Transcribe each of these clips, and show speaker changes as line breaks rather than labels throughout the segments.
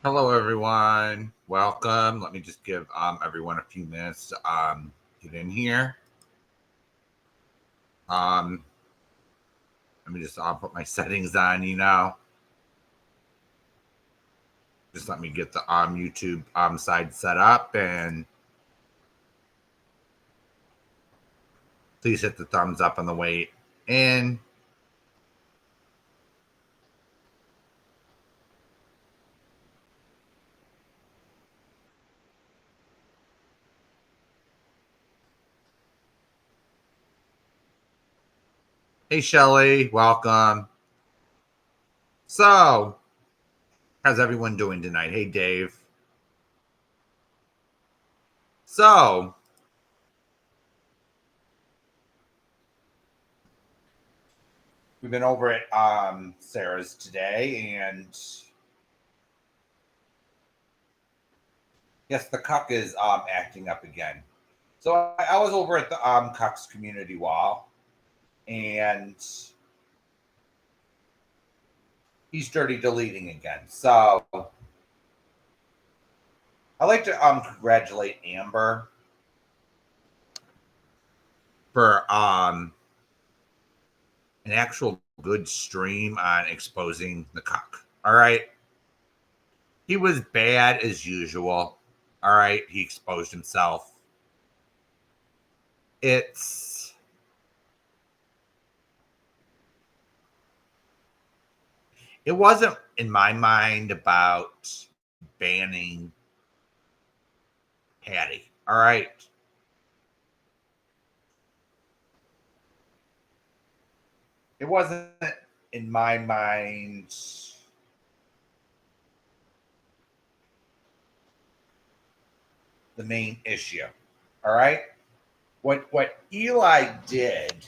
Hello, everyone. Welcome. Let me just give everyone a few minutes to get in here. Um, Let me just put my settings on. Just let me get the YouTube side set up, and please hit the thumbs up on the way in. Hey, Shelly, welcome. So, how's everyone doing tonight? Hey, Dave. So, we've been over at Sarah's today, and yes, the cuck is acting up again. So I was over at the Cucks community wall, and he started deleting again. So I'd like to congratulate Amber for an actual good stream on exposing the cuck. All right. He was bad as usual. All right. He exposed himself. It's it wasn't in my mind about banning Patty. All right. It wasn't in my mind the main issue. All right. What Eli did,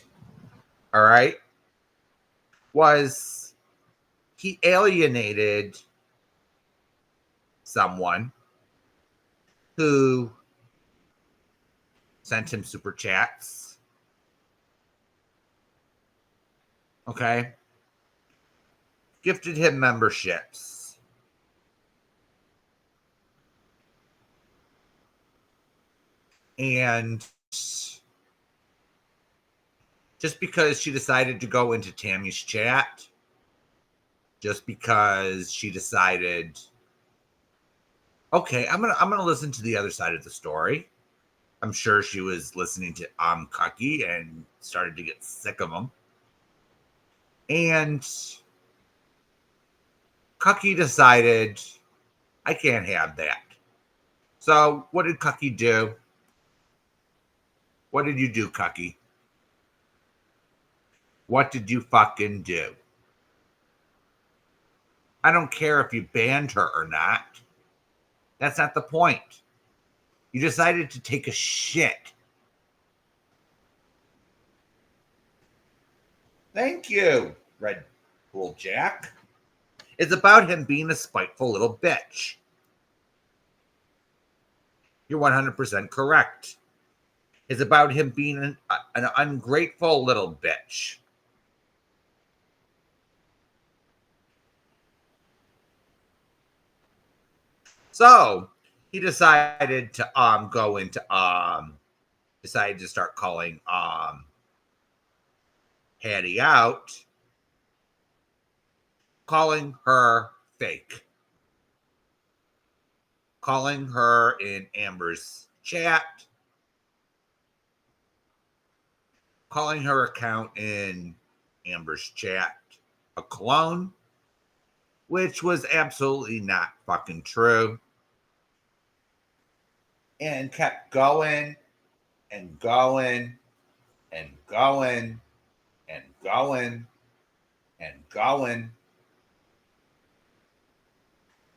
all right, was he alienated someone who sent him super chats. Okay. Gifted him memberships. And just because she decided to go into Tammy's chat, just because she decided, okay, I'm gonna listen to the other side of the story. I'm sure she was listening to Cucky and started to get sick of him. And Cucky decided, I can't have that. So what did Cucky do? What did you do, Cucky? What did you fucking do? I don't care if you banned her or not. That's not the point. You decided to take a shit. Thank you, Red Bull Jack. It's about him being a spiteful little bitch. You're 100% correct. It's about him being an ungrateful little bitch. So he decided to go into decided to start calling Hattie out, calling her fake, calling her in Amber's chat, calling her account in Amber's chat a clone, which was absolutely not fucking true. And kept going and going and going and going and going.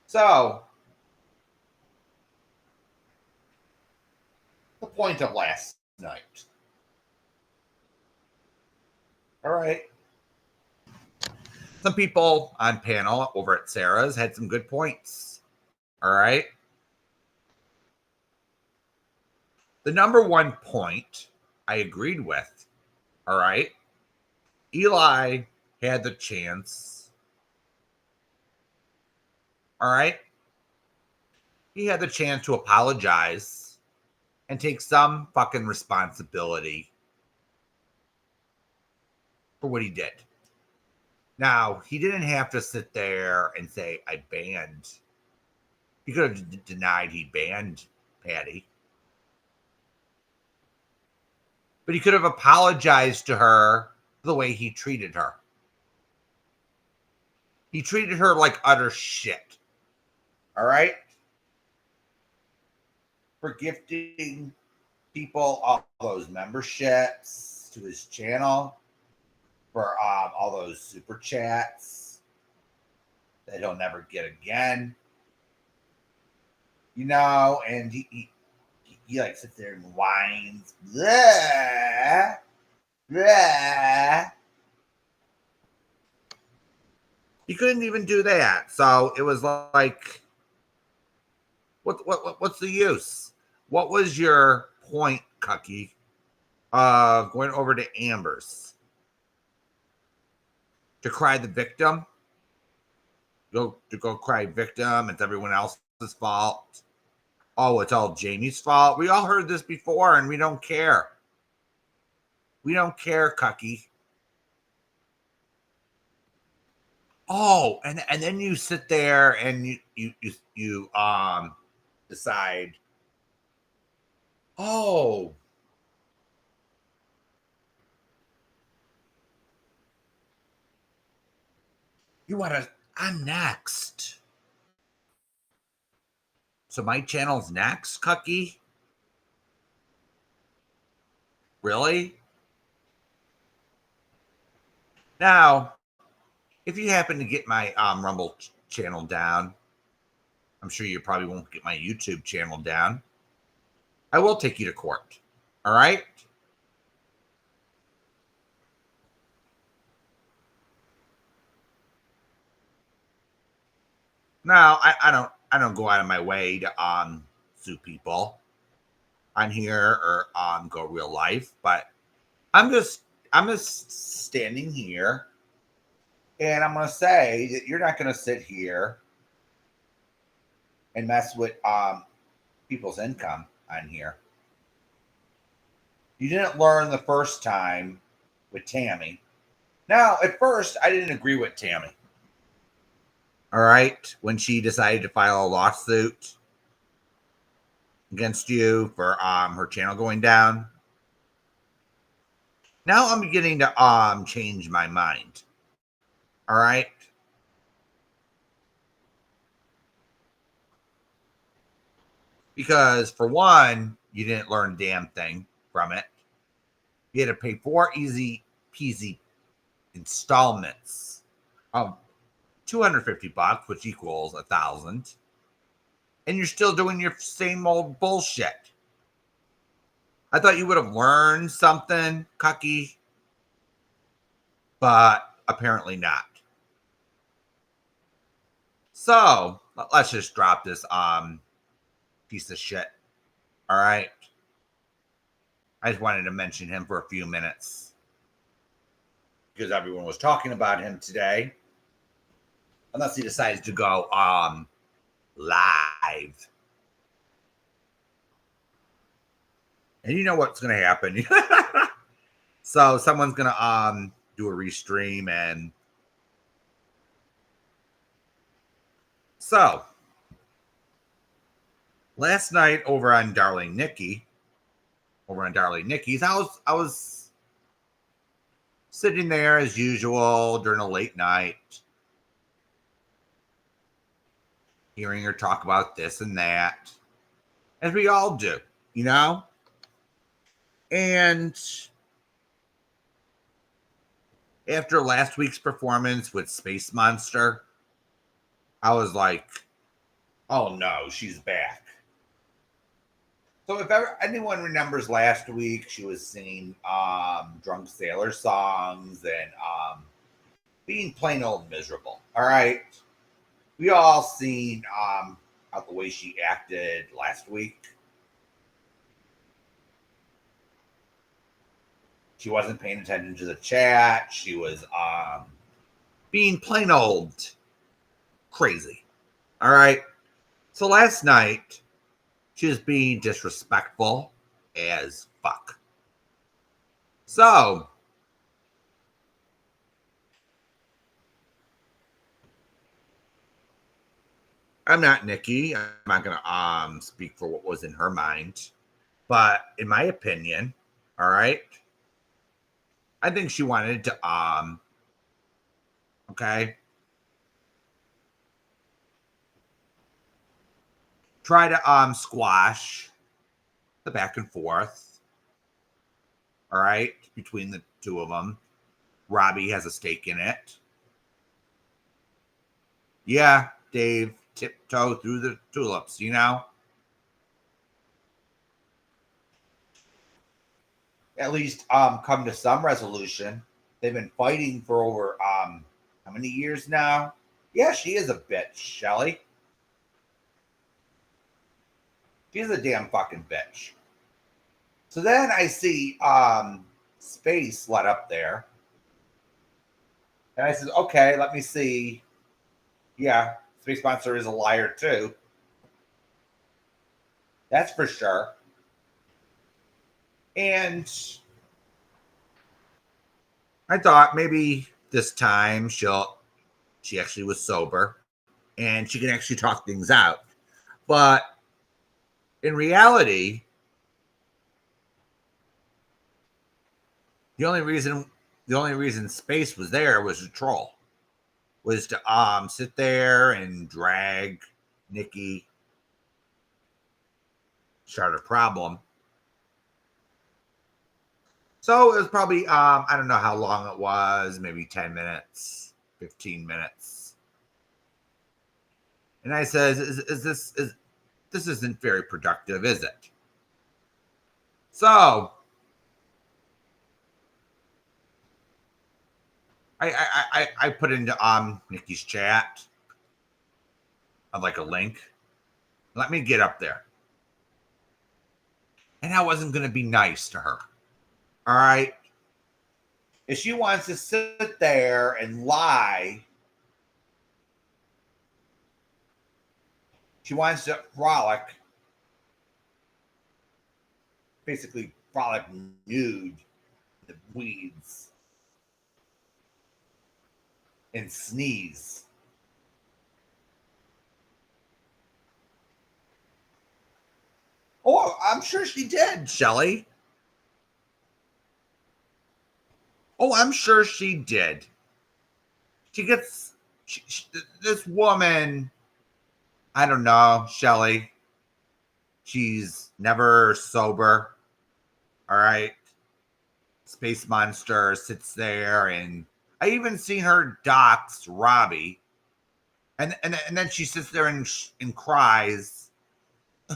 So, the point of last night. All right. Some people on panel over at Sarah's had some good points. All right. The number one point I agreed with. All right. Eli had the chance. All right. he had the chance to apologize and take some fucking responsibility for what he did. Now, he didn't have to sit there and say, I banned. He could have denied he banned Patty. But he could have apologized to her for the way he treated her. He treated her like utter shit. All right? For gifting people all those memberships to his channel, for all those super chats that he'll never get again. You know, and he like sits there and whines. Blah, blah. He couldn't even do that. So it was like, what's the use? What was your point, Cucky, of going over to Amber's? To cry the victim? To go cry victim, it's everyone else's fault. Oh, it's all Jamie's fault. We all heard this before and we don't care. We don't care, Cucky. Oh, and then you sit there and you decide, oh, you want to, I'm next. So my channel's next, Cucky? Really? Now, if you happen to get my Rumble channel down, I'm sure you probably won't get my YouTube channel down. I will take you to court. All right? Now, I don't go out of my way to sue people on here or go real life, but I'm just standing here and I'm gonna say that you're not gonna sit here and mess with people's income on here. You didn't learn the first time with Tammy. Now, at first, I didn't agree with Tammy. All right, when she decided to file a lawsuit against you for her channel going down. Now I'm beginning to change my mind. All right. Because for one, you didn't learn a damn thing from it. You had to pay 4 easy peasy installments of $250, which equals $1,000. And you're still doing your same old bullshit. I thought you would have learned something, Cucky, but apparently not. So let's just drop this piece of shit. All right. I just wanted to mention him for a few minutes because everyone was talking about him today. Unless he decides to go live. And you know what's going to happen. So someone's going to do a restream. And so last night over on Darling Nikki's, I was sitting there as usual during a late night, hearing her talk about this and that, as we all do, you know? And after last week's performance with Space Monster, I was like, oh no, she's back. So if ever anyone remembers last week, she was singing Drunk Sailor songs and being plain old miserable. All right. We all seen how the way she acted last week. She wasn't paying attention to the chat. She was being plain old crazy. All right. So last night, she was being disrespectful as fuck. So I'm not Nikki. I'm not gonna speak for what was in her mind. But in my opinion, all right, I think she wanted to okay, try to squash the back and forth, all right, between the two of them. Robbie has a stake in it. Yeah, Dave, tiptoe through the tulips, you know? At least come to some resolution. They've been fighting for over how many years now? Yeah, she is a bitch, Shelly. She's a damn fucking bitch. So then I see Space let up there. And I said, okay, let me see. Yeah, Space Monster is a liar too. That's for sure. And I thought maybe this time she actually was sober and she can actually talk things out. But in reality, the only reason Space was there was to troll. Was to sit there and drag Nikki, start a problem. So it was probably I don't know how long it was, maybe 10 minutes, 15 minutes. And I says, this isn't very productive, is it? So I put into Nikki's chat of like a link. Let me get up there. And I wasn't gonna be nice to her. All right. If she wants to sit there and lie, she wants to frolic, basically frolic nude in the weeds and sneeze. Oh, I'm sure she did, Shelly. Oh, I'm sure she did. She gets this woman. I don't know, Shelly. She's never sober. All right. Space Monster sits there, and I even seen her dox Robbie, and then she sits there and cries.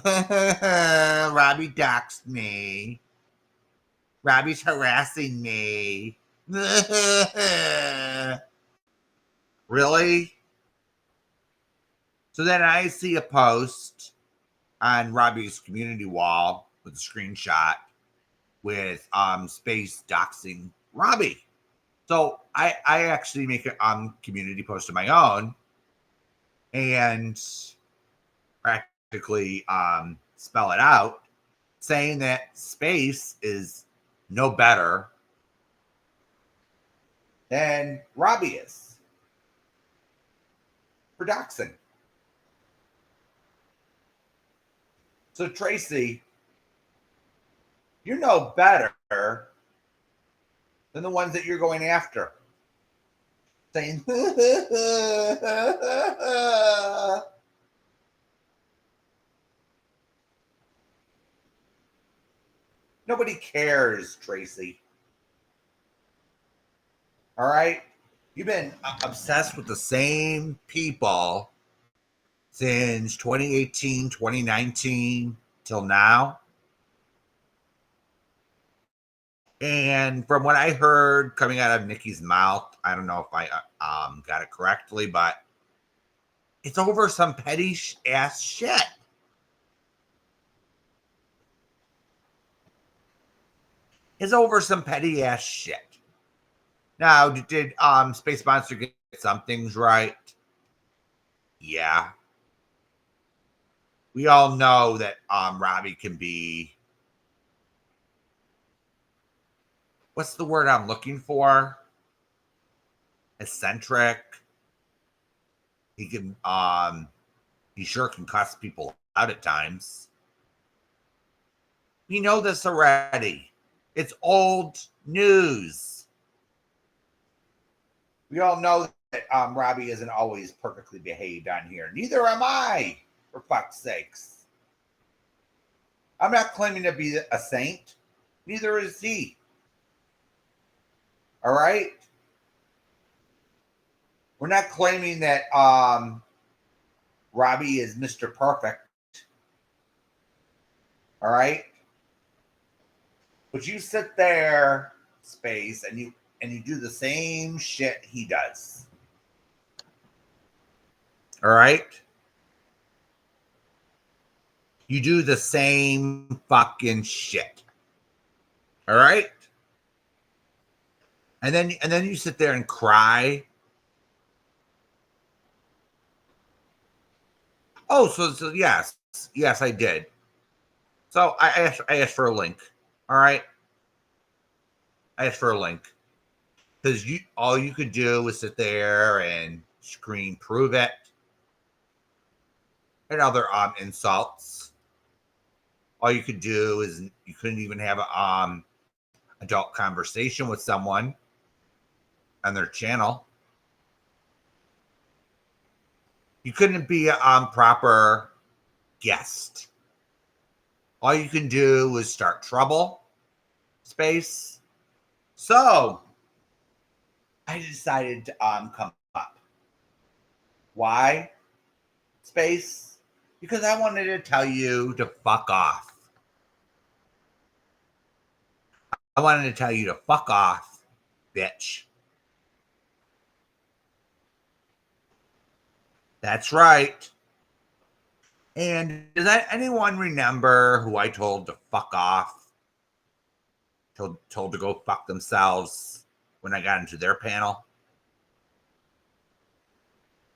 Robbie doxed me. Robbie's harassing me. Really? So then I see a post on Robbie's community wall with a screenshot with Space doxing Robbie. So I actually make a community post of my own and practically spell it out, saying that Space is no better than Robbie is for doxing. So Tracy, you're no better than the ones that you're going after. Saying, nobody cares, Tracy. All right? You've been obsessed with the same people since 2018, 2019 till now. And from what I heard coming out of Nikki's mouth, I don't know if I got it correctly, but it's over some petty ass shit. It's over some petty ass shit. Now, did Space Monster get some things right? Yeah. we all know that Robbie can be, what's the word I'm looking for? Eccentric. He can he sure can cuss people out at times. We know this already. It's old news. We all know that Robbie isn't always perfectly behaved on here. Neither am I, for fuck's sakes. I'm not claiming to be a saint. Neither is he. All right? We're not claiming that Robbie is Mr. Perfect. All right? But you sit there, Space, and you do the same shit he does. All right? You do the same fucking shit. All right? And then you sit there and cry. Oh, so yes, I did. So I asked for a link. All right, I asked for a link because all you could do was sit there and screen prove it and other insults. All you could do is you couldn't even have a adult conversation with someone on their channel. You couldn't be a proper guest. All you can do is start trouble, Space. So I decided to come up. Why, Space? Because I wanted to tell you to fuck off. I wanted to tell you to fuck off, bitch. That's right. And does anyone remember who I told to fuck off? Told to go fuck themselves when I got into their panel?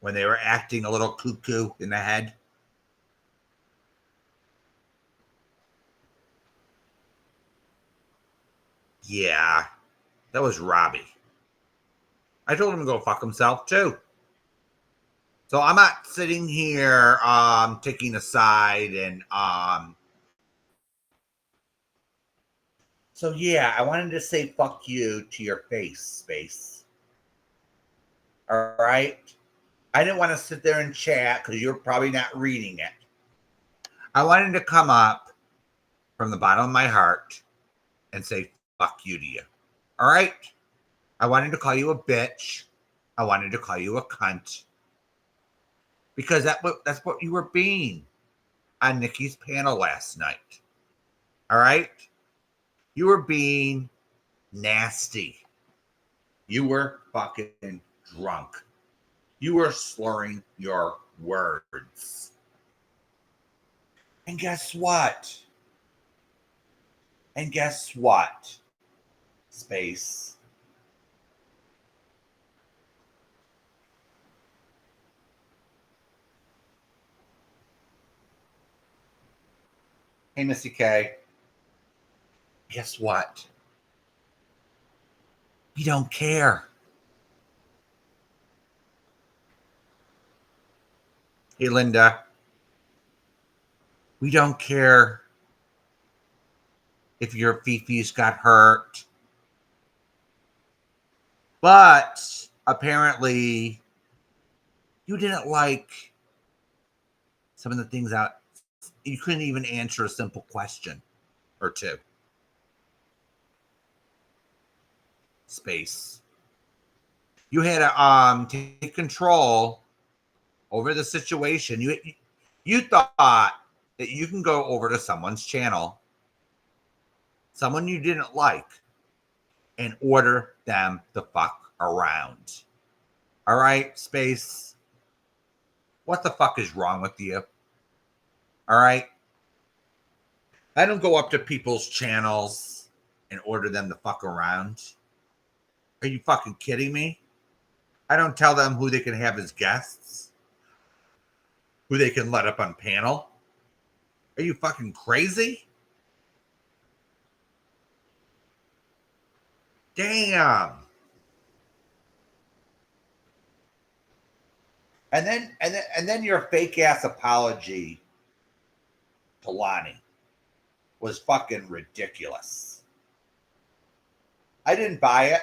When they were acting a little cuckoo in the head? Yeah, that was Robbie. I told him to go fuck himself too. So I'm not sitting here taking a side and so yeah, I wanted to say fuck you to your face, Space. All right? I didn't want to sit there and chat because you're probably not reading it. I wanted to come up from the bottom of my heart and say fuck you to you. All right? I wanted to call you a bitch. I wanted to call you a cunt. Because that's what you were being on Nikki's panel last night. All right? You were being nasty. You were fucking drunk. You were slurring your words. And guess what? Space. Hey, Missy K. Guess what? We don't care. Hey, Linda. We don't care if your Fifi's got hurt. But apparently you didn't like some of the things out. You couldn't even answer a simple question or two. Space. You had to take control over the situation. You thought that you can go over to someone's channel, someone you didn't like, and order them the fuck around. All right, Space. What the fuck is wrong with you? All right. I don't go up to people's channels and order them the fuck around. Are you fucking kidding me? I don't tell them who they can have as guests, who they can let up on panel. Are you fucking crazy? Damn. And then your fake ass apology to Lonnie was fucking ridiculous. I didn't buy it.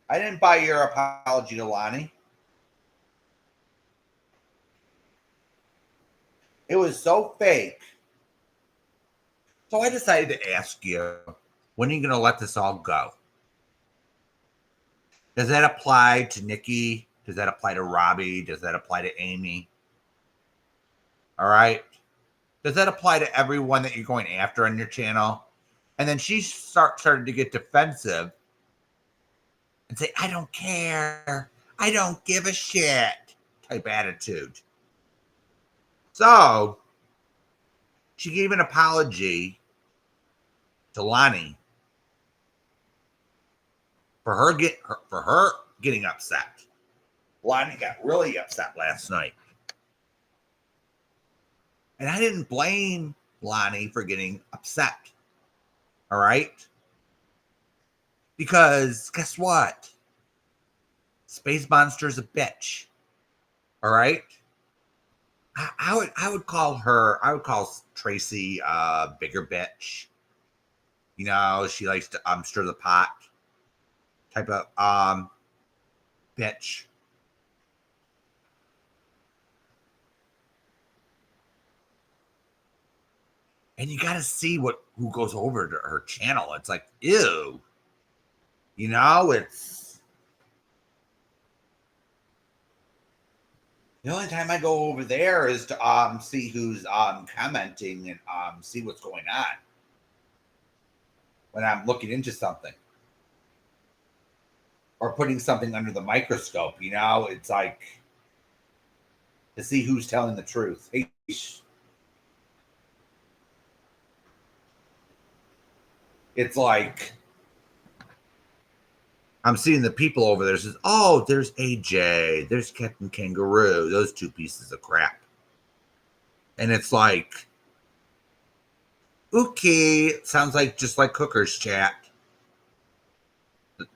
I didn't buy your apology to Lonnie. It was so fake. So I decided to ask you, when are you going to let this all go? Does that apply to Nikki? Does that apply to Robbie? Does that apply to Amy? All right. Does that apply to everyone that you're going after on your channel? And then she started to get defensive and say, I don't care. I don't give a shit type attitude. So she gave an apology to Lonnie for her getting upset. Lonnie got really upset last night. And I didn't blame Lonnie for getting upset. All right? Because guess what? Space Monster's a bitch. All right? I would call Tracy a bigger bitch. You know, she likes to stir the pot type of bitch. And you got to see who goes over to her channel. It's like, ew. You know, it's the only time I go over there is to see who's commenting and see what's going on when I'm looking into something or putting something under the microscope. You know, it's like to see who's telling the truth. Hey, it's like I'm seeing the people over there says, oh, there's AJ, there's Captain Kangaroo, those two pieces of crap. And it's like, okay, it sounds like just like Cooker's chat.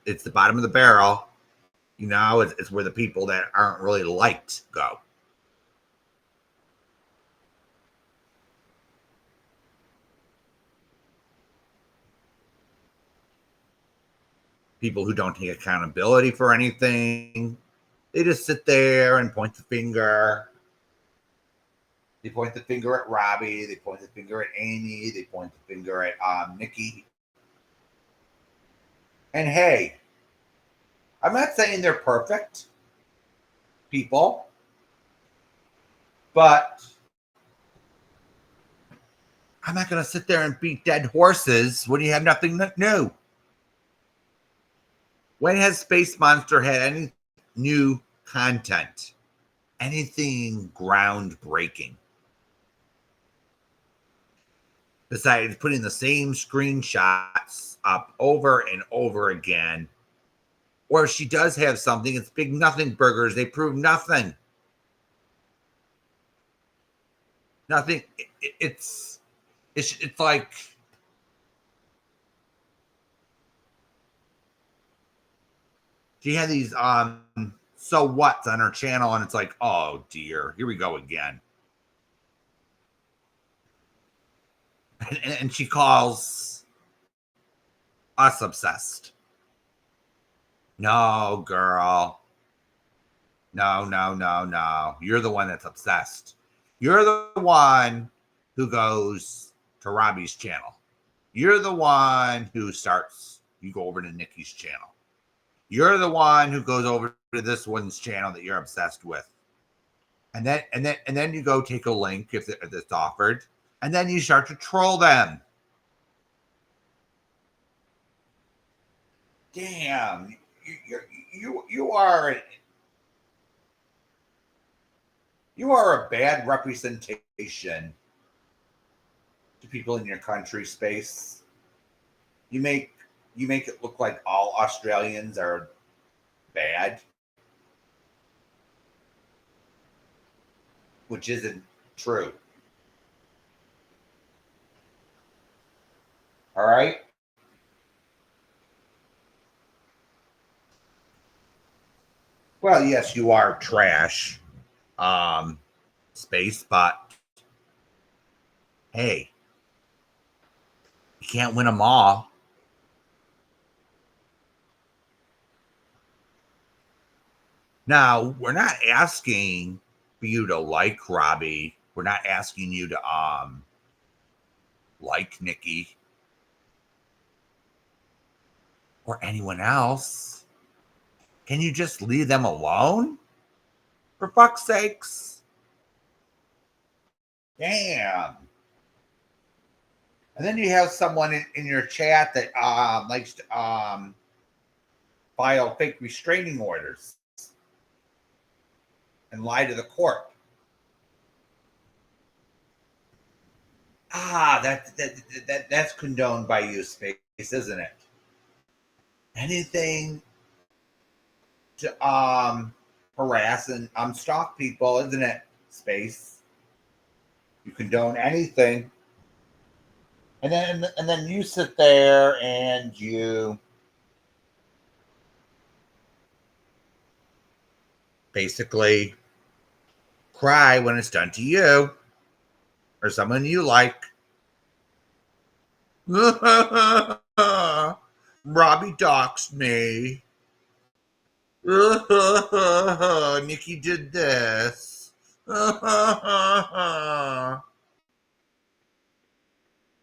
It's the bottom of the barrel. You know, it's where the people that aren't really liked go. People who don't take accountability for anything. They just sit there and point the finger. They point the finger at Robbie. They point the finger at Amy. They point the finger at Nikki. And hey, I'm not saying they're perfect people, but I'm not going to sit there and beat dead horses when you have nothing new. When has Space Monster had any new content? Anything groundbreaking? Besides putting the same screenshots up over and over again. Or if she does have something, it's big nothing burgers. They prove nothing. Nothing. It's like she had these so what's on her channel, and it's like, oh dear, here we go again. And she calls us obsessed. No, girl. No. You're the one that's obsessed. You're the one who goes to Robbie's channel. You're the one who you go over to Nikki's channel. You're the one who goes over to this one's channel that you're obsessed with. And then you go take a link if it's offered, and then you start to troll them. Damn, you are a bad representation to people in your country, Space. You make it look like all Australians are bad, which isn't true. All right. Well, yes, you are trash, space, but hey, you can't win them all. Now, we're not asking for you to like Robbie. We're not asking you to like Nikki or anyone else. Can you just leave them alone? For fuck's sakes. Damn. And then you have someone in your chat that likes to file fake restraining orders and lie to the court. That's condoned by you, Space, isn't it? Anything to harass and stalk people, isn't it, Space? You condone anything. And then you sit there and you basically cry when it's done to you or someone you like. Robbie doxed me. Nikki did this.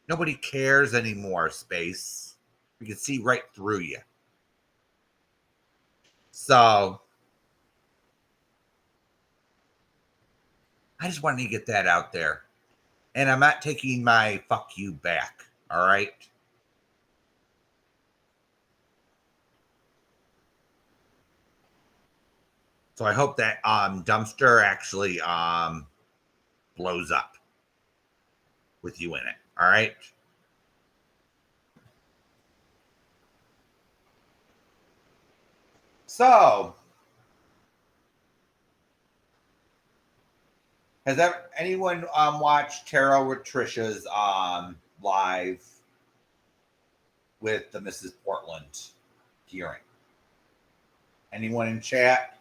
Nobody cares anymore, Space. We can see right through you. So I just wanted to get that out there. And I'm not taking my fuck you back. All right. So I hope that dumpster actually blows up with you in it. All right. So has anyone watched Tara Patricia's live with the Mrs. Portland hearing? Anyone in chat?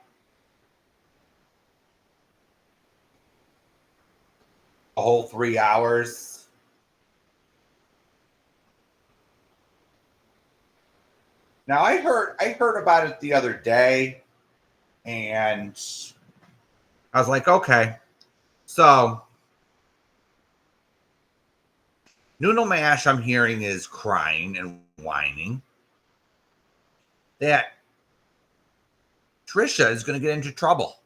A whole 3 hours. Now I heard about it the other day, and I was like, okay. So Noodle Mash, I'm hearing, is crying and whining that Trisha is going to get into trouble.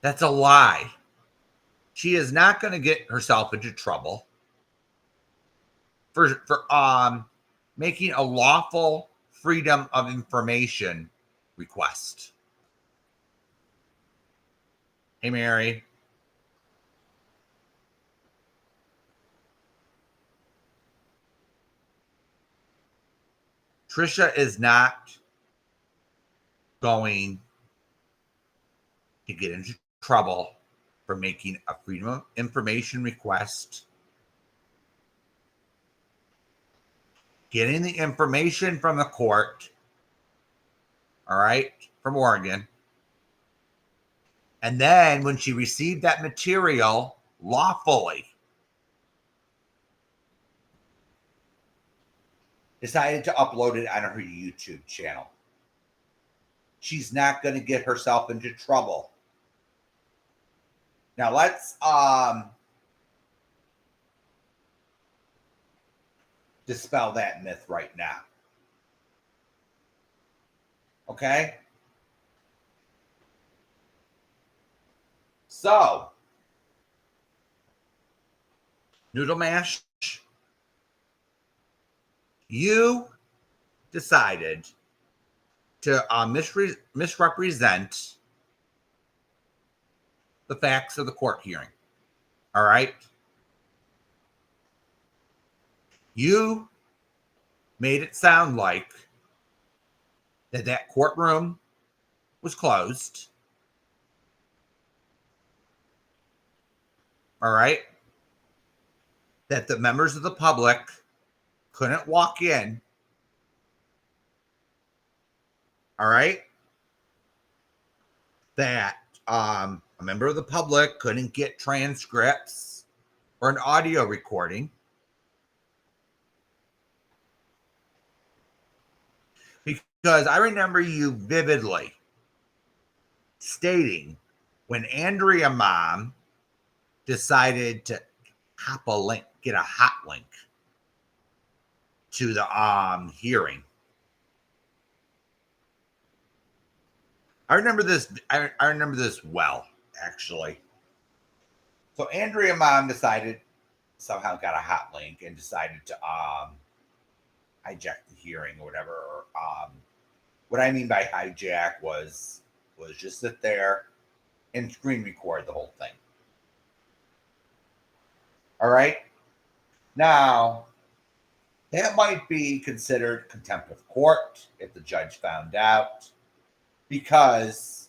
That's a lie. She is not going to get herself into trouble for making a lawful freedom of information request. Hey, Mary. Trisha is not going to get into trouble for making a freedom of information request, getting the information from the court, all right, from Oregon. And then when she received that material lawfully, decided to upload it on her YouTube channel. She's not going to get herself into trouble. Now let's dispel that myth right now. Okay? So, Noodle Mash, you decided to misrepresent the facts of the court hearing. All right? You made it sound like that courtroom was closed. All right? that the members of the public couldn't walk in. All right. That a member of the public couldn't get transcripts or an audio recording because I remember you vividly stating when Andrea Mom decided to get a hot link to the hearing. I remember this. I remember this well, actually. So Andrea Mom somehow got a hot link and decided to hijack the hearing or whatever. Or, what I mean by hijack was just sit there and screen record the whole thing. All right. Now, that might be considered contempt of court if the judge found out, because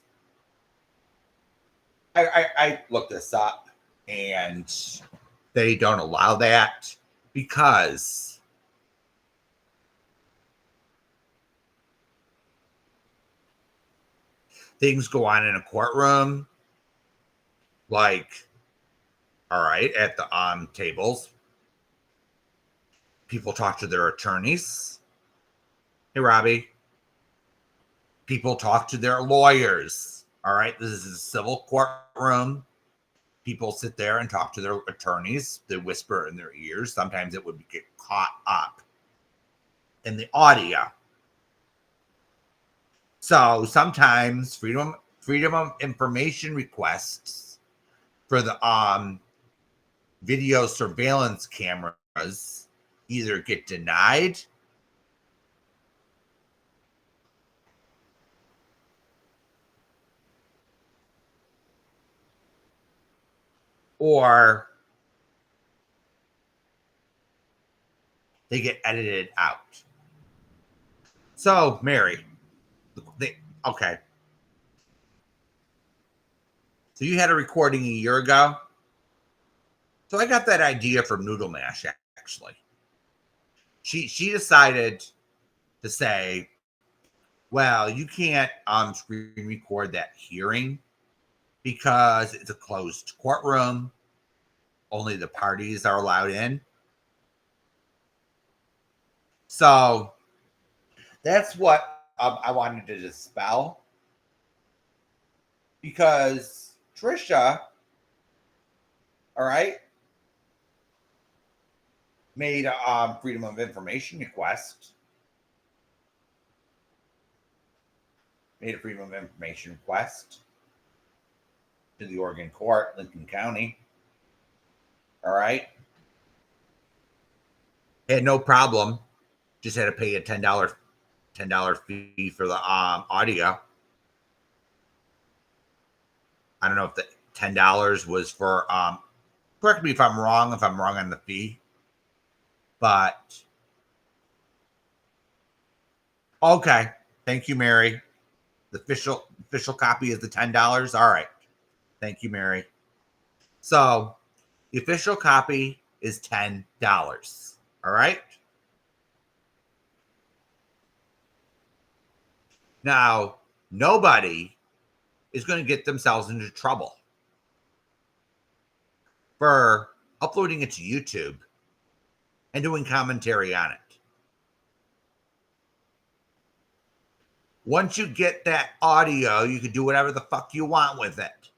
I looked this up and they don't allow that because things go on in a courtroom, like, all right, at the tables, people talk to their attorneys. Hey, Robbie. People talk to their lawyers. All right, this is a civil courtroom. People sit there and talk to their attorneys. They whisper in their ears. Sometimes it would get caught up in the audio. So sometimes freedom of information requests for the video surveillance cameras either get denied or they get edited out. So, Mary, okay. So you had a recording a year ago. So I got that idea from Noodle Mash, actually. She decided to say, well, you can't screen record that hearing because it's a closed courtroom. Only the parties are allowed in. So that's what I wanted to dispel, because Trisha, all right, made a freedom of information request. Made a freedom of information request to the Oregon court, Lincoln County. All right. Had no problem. Just had to pay a $10 fee for the audio. I don't know if the $10 was for correct me if I'm wrong on the fee. But okay. Thank you, Mary. The official copy is the $10. All right. Thank you, Mary. So the official copy is $10. All right. Now, nobody is going to get themselves into trouble for uploading it to YouTube and doing commentary on it. Once you get that audio, you can do whatever the fuck you want with it.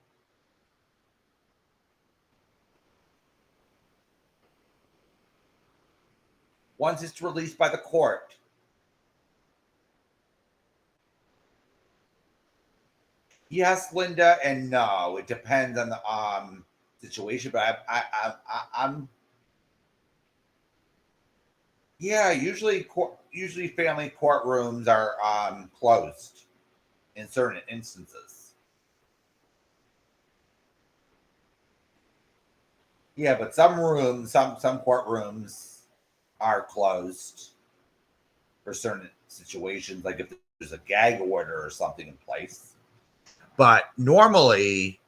Once it's released by the court. Yes, Linda, and no. It depends on the situation, but I'm yeah. Usually family courtrooms are closed in certain instances. Yeah, but some courtrooms are closed for certain situations, like if there's a gag order or something in place. But normally,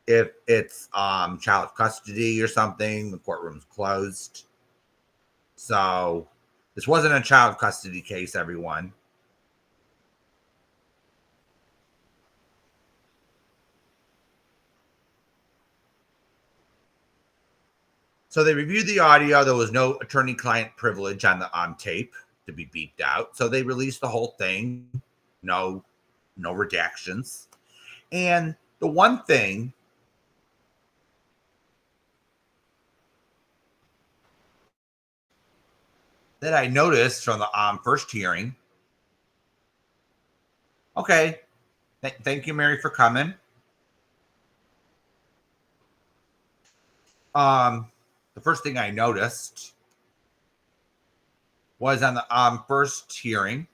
if it's child custody or something, the courtroom's closed. So this wasn't a child custody case, everyone. So they reviewed the audio. There was no attorney-client privilege on the tape to be beeped out. So they released the whole thing. No redactions. And the one thing that I noticed from the first hearing. Okay. Thank you, Mary, for coming. The first thing I noticed was on the first hearing.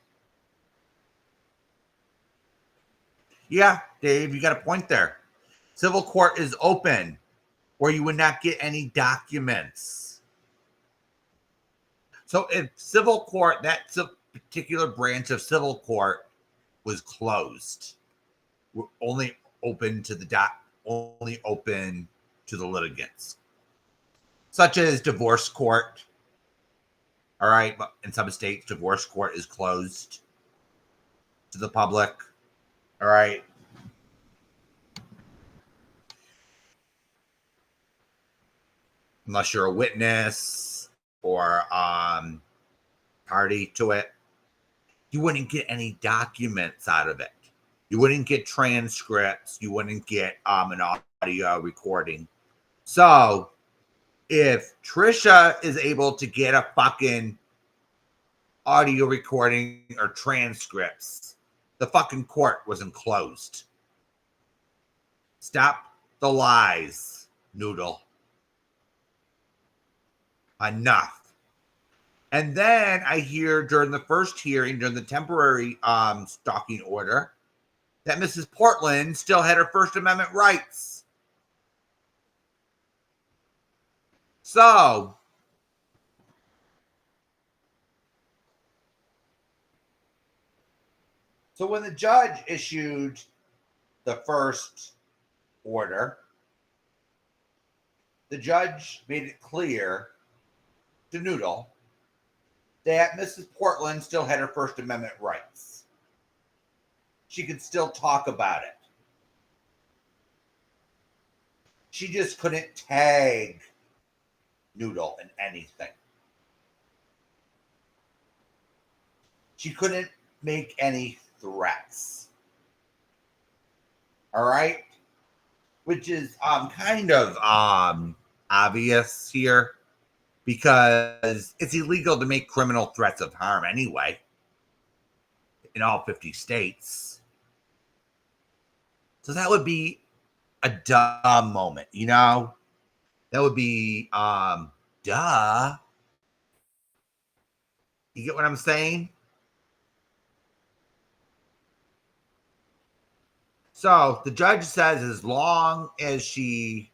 Yeah, Dave, you got a point there. Civil court is open, where you would not get any documents. So if civil court, that's a particular branch of civil court, was closed, we're only open to the litigants, such as divorce court. All right, but in some states, divorce court is closed to the public. All right. Unless you're a witness or party to it, you wouldn't get any documents out of it. You wouldn't get transcripts. You wouldn't get an audio recording. So if Trisha is able to get a fucking audio recording or transcripts, the fucking court wasn't closed. Stop the lies, Noodle. Enough. And then I hear during the first hearing, during the temporary stalking order, that Mrs. Portland still had her First Amendment rights. So when the judge issued the first order, the judge made it clear to Noodle that Mrs. Portland still had her First Amendment rights. She could still talk about it. She just couldn't tag Noodle in anything. She couldn't make any threats. All right? Which is kind of obvious here, because it's illegal to make criminal threats of harm anyway in all 50 states. So that would be a dumb moment, you know? That would be duh. You get what I'm saying? So the judge says as long as she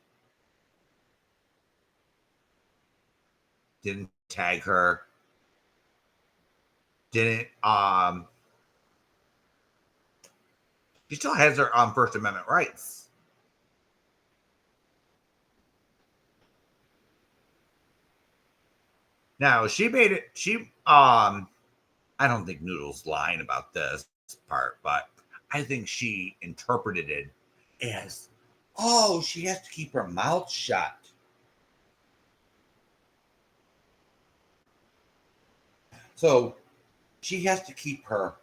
didn't tag her, didn't she still has her First Amendment rights. Now she made it. I don't think Noodle's lying about this part, but I think she interpreted it as, oh, she has to keep her mouth shut. So she has to keep her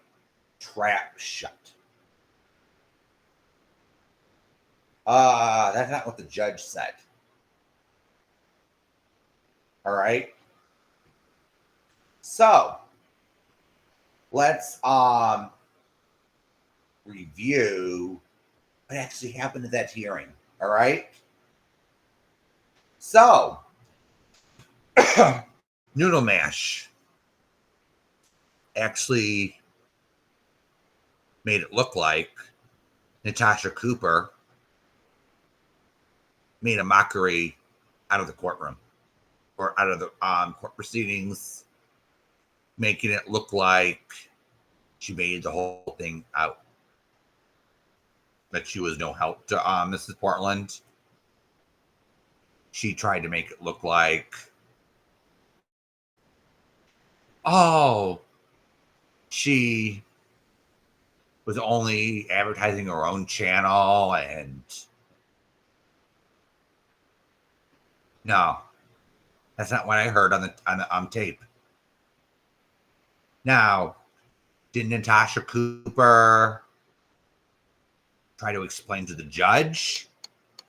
trap shut. That's not what the judge said. All right. So let's review what actually happened at that hearing. All right. So Noodle Mash actually made it look like Natasha Cooper made a mockery out of the courtroom or out of the court proceedings, making it look like she made the whole thing out. that she was no help to Mrs. Portland. She tried to make it look like, oh, she was only advertising her own channel, and no, that's not what I heard on the tape. Now, did Natasha Cooper try to explain to the judge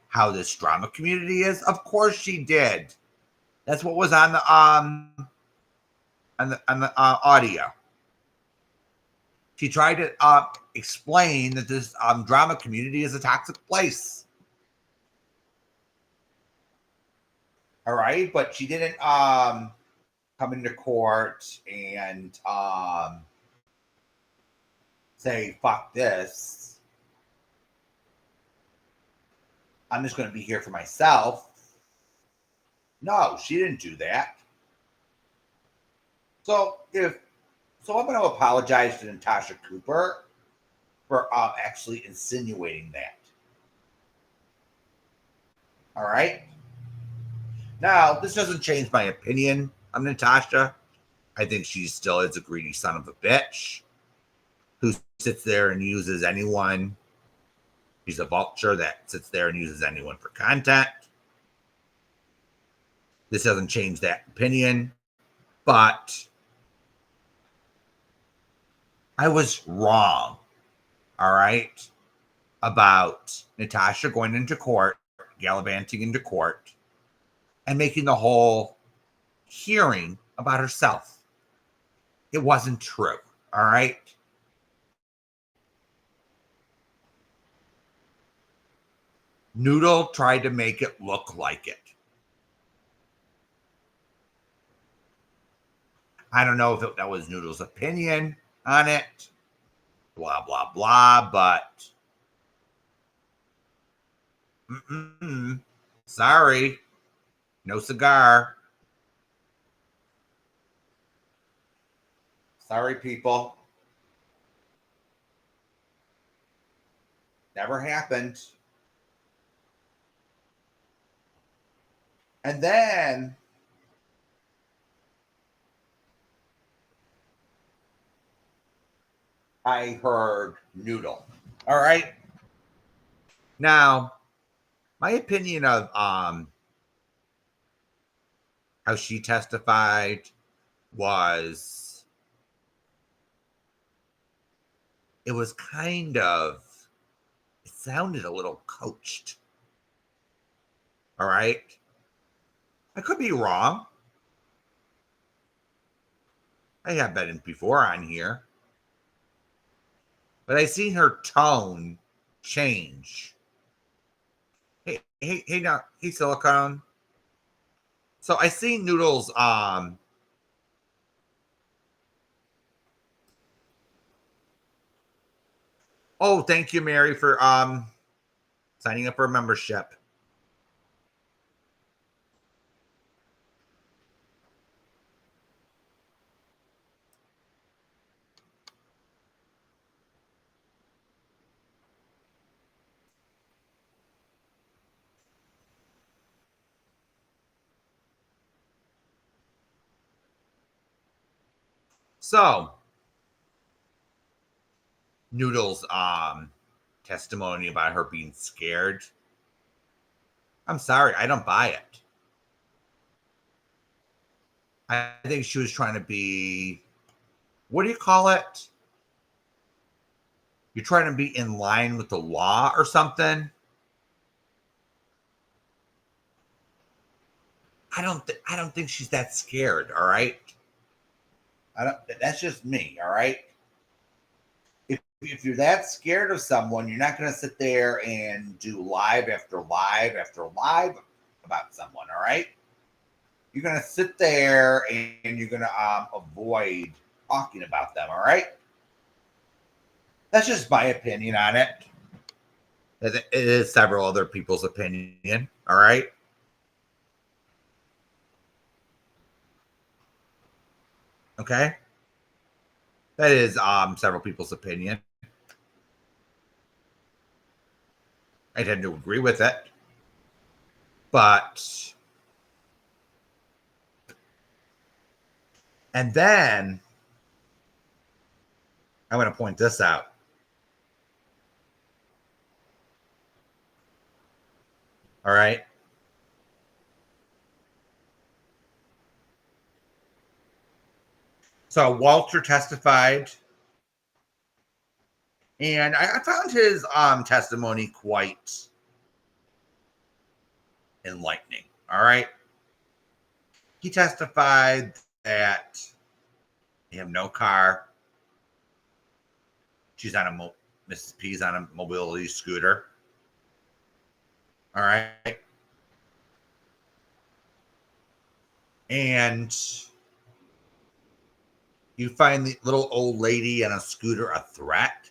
how this drama community is? Of course she did. That's what was on the audio. She tried to explain that this drama community is a toxic place. All right, but she didn't come into court and say, fuck this. I'm just going to be here for myself. No, she didn't do that. So I'm going to apologize to Natasha Cooper for actually insinuating that. All right. Now, this doesn't change my opinion on Natasha. I think she still is a greedy son of a bitch who sits there and uses anyone. She's a vulture that sits there and uses anyone for content. This doesn't change that opinion, but I was wrong, all right, about Natasha going into court, gallivanting into court, and making the whole hearing about herself. It wasn't true, all right? Noodle tried to make it look like it. I don't know if that was Noodle's opinion on it, blah, blah, blah, but sorry, no cigar. Sorry, people. Never happened. And then I heard Noodle. All right. Now, my opinion of how she testified was, it was kind of, it sounded a little coached. All right. I could be wrong. I have been before on here. But I seen her tone change. Hey, now, hey, Silicone. So I seen Noodles, oh, thank you, Mary, for signing up for a membership. So, Noodles' testimony about her being scared. I'm sorry, I don't buy it. I think she was trying to be, what do you call it? You're trying to be in line with the law or something. I don't think she's that scared, all right? That's just me, all right? If you're that scared of someone, you're not going to sit there and do live after live after live about someone, all right? You're going to sit there and you're going to avoid talking about them, all right? That's just my opinion on it. It is several other people's opinion, all right? Okay? That is several people's opinion. I tend to agree with it. But, and then I want to point this out. All right. So Walter testified, and I found his testimony quite enlightening. All right. He testified that they have no car. She's on a Mrs. P's on a mobility scooter. All right. And you find the little old lady on a scooter a threat.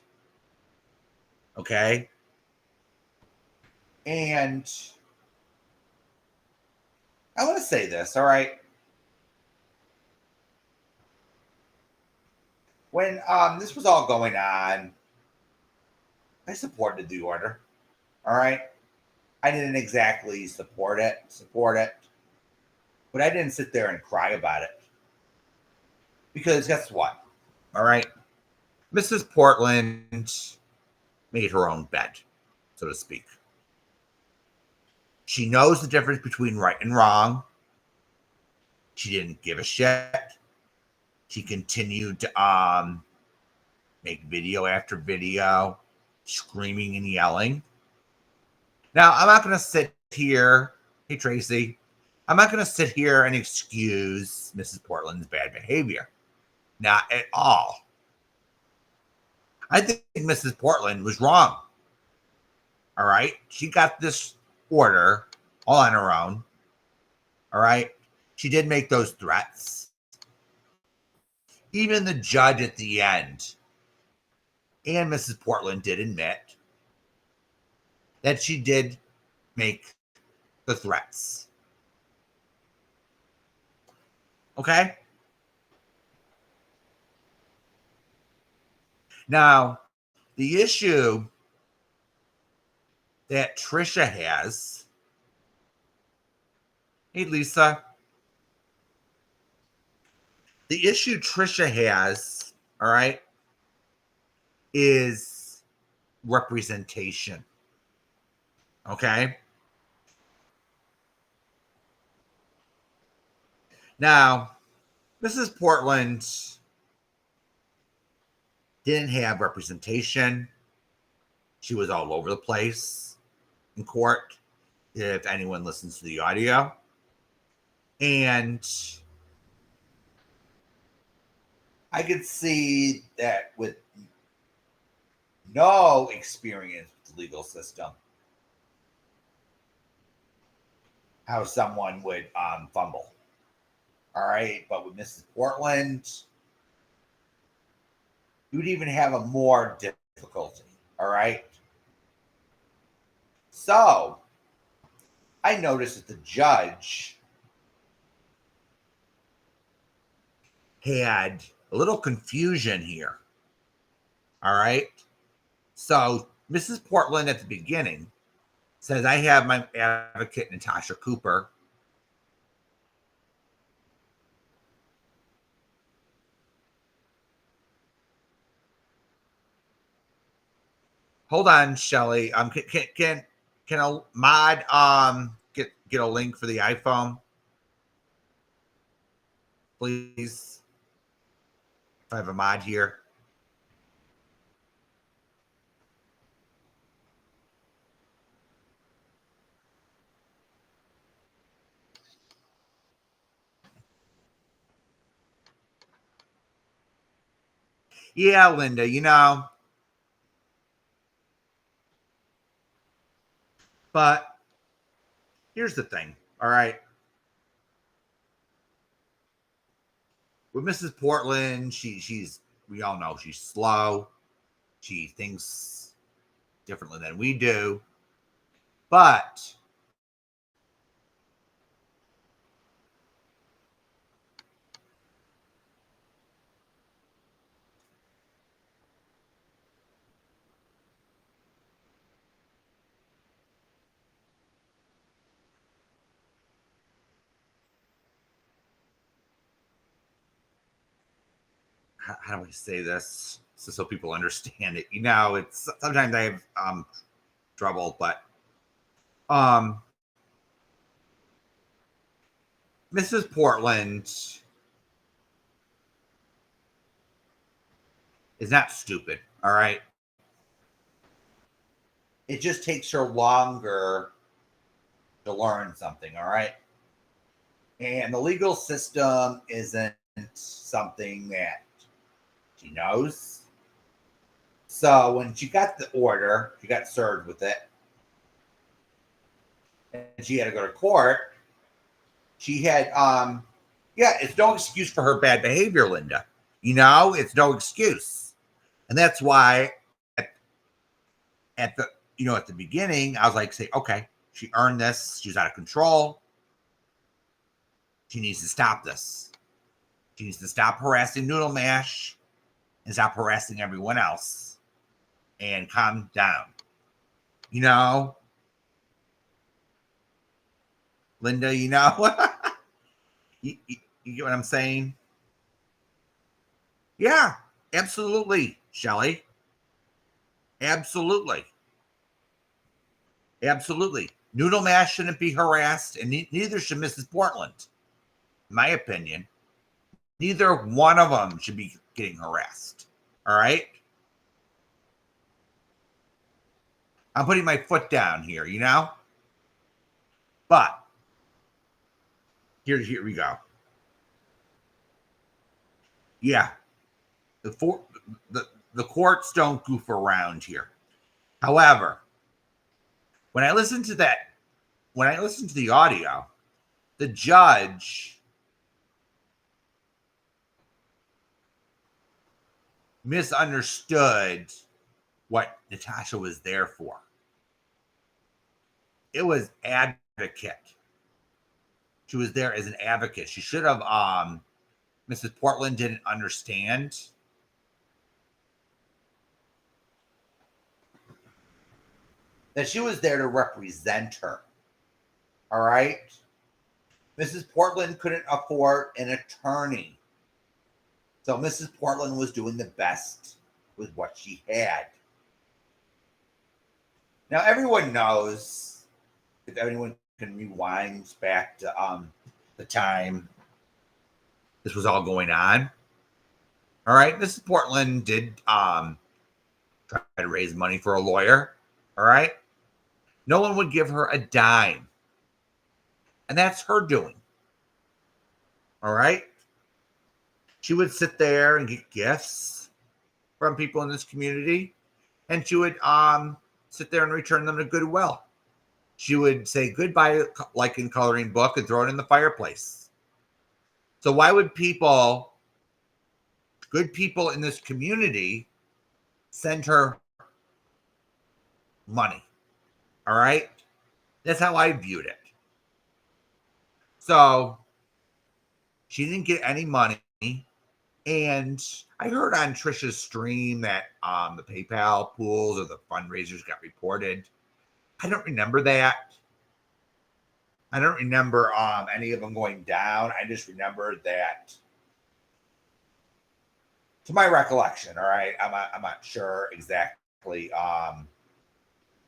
Okay. And I want to say this, all right. When this was all going on, I supported the order. All right. I didn't exactly support it, but I didn't sit there and cry about it. Because guess what? All right. Mrs. Portland made her own bed, so to speak. She knows the difference between right and wrong. She didn't give a shit. She continued to make video after video, screaming and yelling. Now, I'm not going to sit here. Hey, Tracy. I'm not going to sit here and excuse Mrs. Portland's bad behavior. Not at all. I think Mrs. Portland was wrong. All right. She got this order all on her own. All right. She did make those threats. Even the judge at the end and Mrs. Portland did admit that she did make the threats. Okay? Now, the issue that Trisha has, hey, Lisa, the issue Trisha has, all right, is representation. Okay? Now, Mrs. Portland didn't have representation. She was all over the place in court, if anyone listens to the audio. And I could see that with no experience with the legal system, how someone would fumble. All right. But with Mrs. Portland, you would even have a more difficulty. All right. So I noticed that the judge had a little confusion here. All right. So Mrs. Portland at the beginning says, I have my advocate, Natasha Cooper. Hold on, Shelly. Can a mod get a link for the iPhone, please? If I have a mod here. Yeah, Linda, but here's the thing, all right? With Mrs. Portland, she's we all know she's slow. She thinks differently than we do. But how do I say this so people understand it? You know, it's sometimes I have trouble, but um, Mrs. Portland is not stupid. All right, it just takes her longer to learn something. All right, and the legal system isn't something that she knows. So when she got the order, she got served with it, and she had to go to court. She had yeah, it's no excuse for her bad behavior, Linda. You know, it's no excuse. And that's why at the at the beginning, I was like, say, okay, she earned this, she's out of control. She needs to stop this. She needs to stop harassing Noodle Mash and stop harassing everyone else and calm down. You know, Linda, you know, you get what I'm saying? Yeah, absolutely, Shelly. Absolutely. Absolutely. Noodle Mash shouldn't be harassed, and neither should Mrs. Portland. In my opinion, neither one of them should be getting harassed. All right. I'm putting my foot down here, you know? But here we go. Yeah. The the courts don't goof around here. However, when I listen to the audio, the judge misunderstood what Natasha was there for. It was advocate. She was there as an advocate. She should have Mrs. Portland didn't understand that she was there to represent her. All right. Mrs. Portland couldn't afford an attorney. So Mrs. Portland was doing the best with what she had. Now everyone knows, if anyone can rewind back to the time this was all going on. All right, Mrs. Portland did try to raise money for a lawyer. All right. No one would give her a dime. And that's her doing. All right. She would sit there and get gifts from people in this community. And she would sit there and return them to Goodwill. She would say goodbye, like in coloring book, and throw it in the fireplace. So why would good people in this community, send her money? All right. That's how I viewed it. So she didn't get any money. And I heard on Trisha's stream that the PayPal pools or the fundraisers got reported. I don't remember that. I don't remember any of them going down. I just remember that, to my recollection. All right, I'm not sure exactly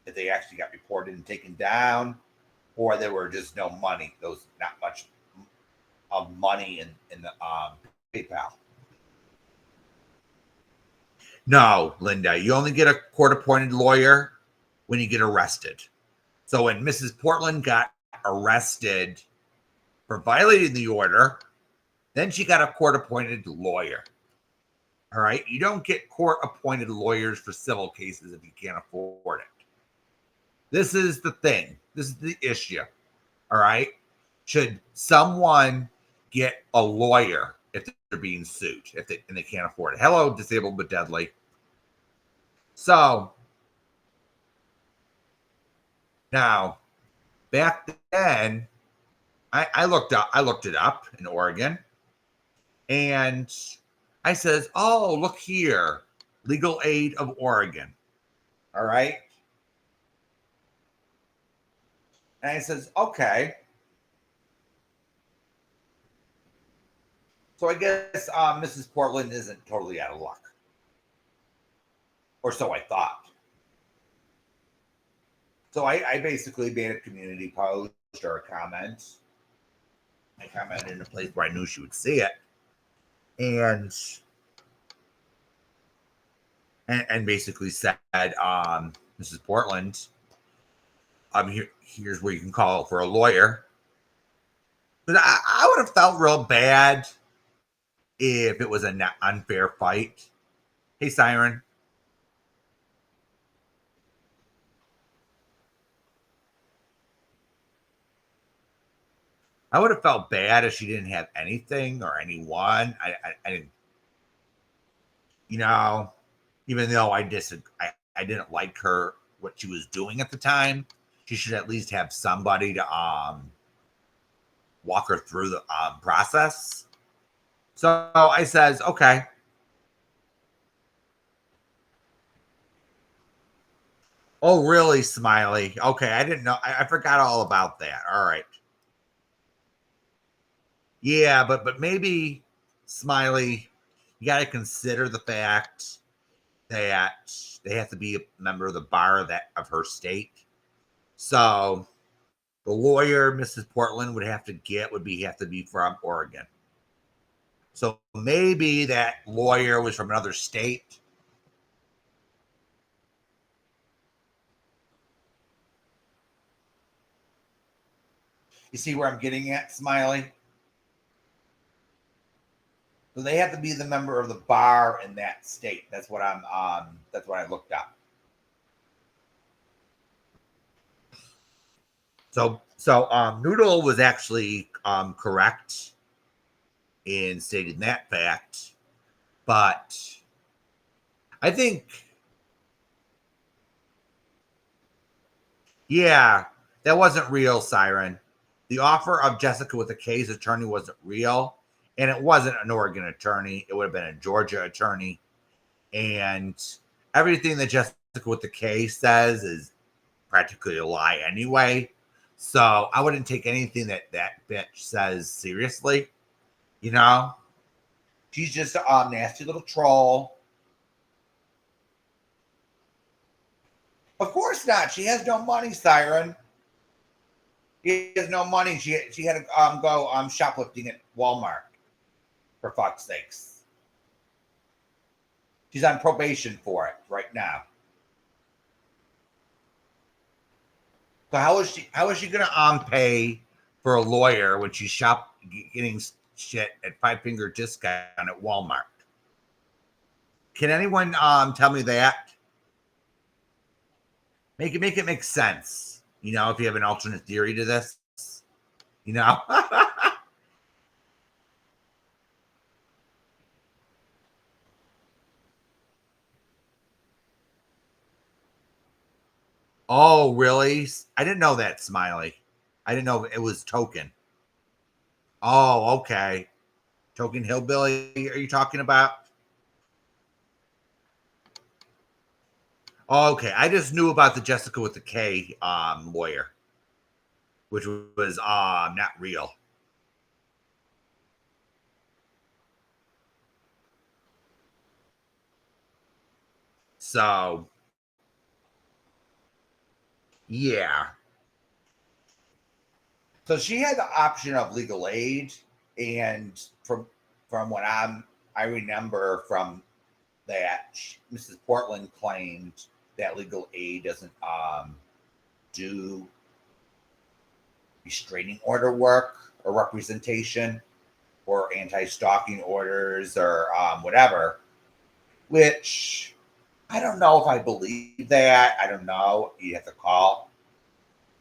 if they actually got reported and taken down, or there were just no money. Those not much of money in the PayPal. No, Linda, you only get a court-appointed lawyer when you get arrested. So when Mrs. Portland got arrested for violating the order, then she got a court-appointed lawyer. All right? You don't get court-appointed lawyers for civil cases if you can't afford it. This is the thing. This is the issue. All right? Should someone get a lawyer if they're being sued, and they can't afford it? Hello, Disabled but Deadly. So now, back then, I looked it up in Oregon, and I says, "Oh, look here, Legal Aid of Oregon." All right, and I says, "Okay." So I guess Mrs. Portland isn't totally out of luck. Or so I thought. So I basically made a community post or a comment. I commented in a place where I knew she would see it. And basically said, Mrs. Portland, here's where you can call for a lawyer. But I would have felt real bad if it was an unfair fight. Hey, Siren. I would have felt bad if she didn't have anything or anyone. I didn't, even though I didn't like her, what she was doing at the time. She should at least have somebody to walk her through the process. So I says, okay. Oh, really, Smiley? Okay, I didn't know. I forgot all about that. All right. Yeah, but maybe, Smiley, you got to consider the fact that they have to be a member of the bar of her state. So the lawyer Mrs. Portland would have to be from Oregon. So maybe that lawyer was from another state. You see where I'm getting at, Smiley? So they have to be the member of the bar in that state. That's what that's what I looked up. So Noodle was actually correct in stating that fact, but I think, yeah, that wasn't real, Siren. The offer of Jessica with a K's attorney wasn't real, and it wasn't an Oregon attorney. It would have been a Georgia attorney, and everything that Jessica with the K says is practically a lie anyway. So I wouldn't take anything that bitch says seriously. She's just a nasty little troll. Of course not. She has no money, Siren. She has no money. She had to go shoplifting at Walmart. For fuck's sakes. She's on probation for it right now. So how is she gonna pay for a lawyer when she's getting shit at Five Finger Discount at Walmart? Can anyone tell me that? Make it make sense. If you have an alternate theory to this, Oh, really? I didn't know that, Smiley. I didn't know it was Token. Oh, okay. Token Hillbilly, are you talking about? Oh, okay. I just knew about the Jessica with the K lawyer, which was not real. So, yeah. So she had the option of legal aid, and from what I remember from that, Mrs. Portland claimed that legal aid doesn't do restraining order work or representation or anti-stalking orders or whatever, which I don't know if I believe that. I don't know. You have to call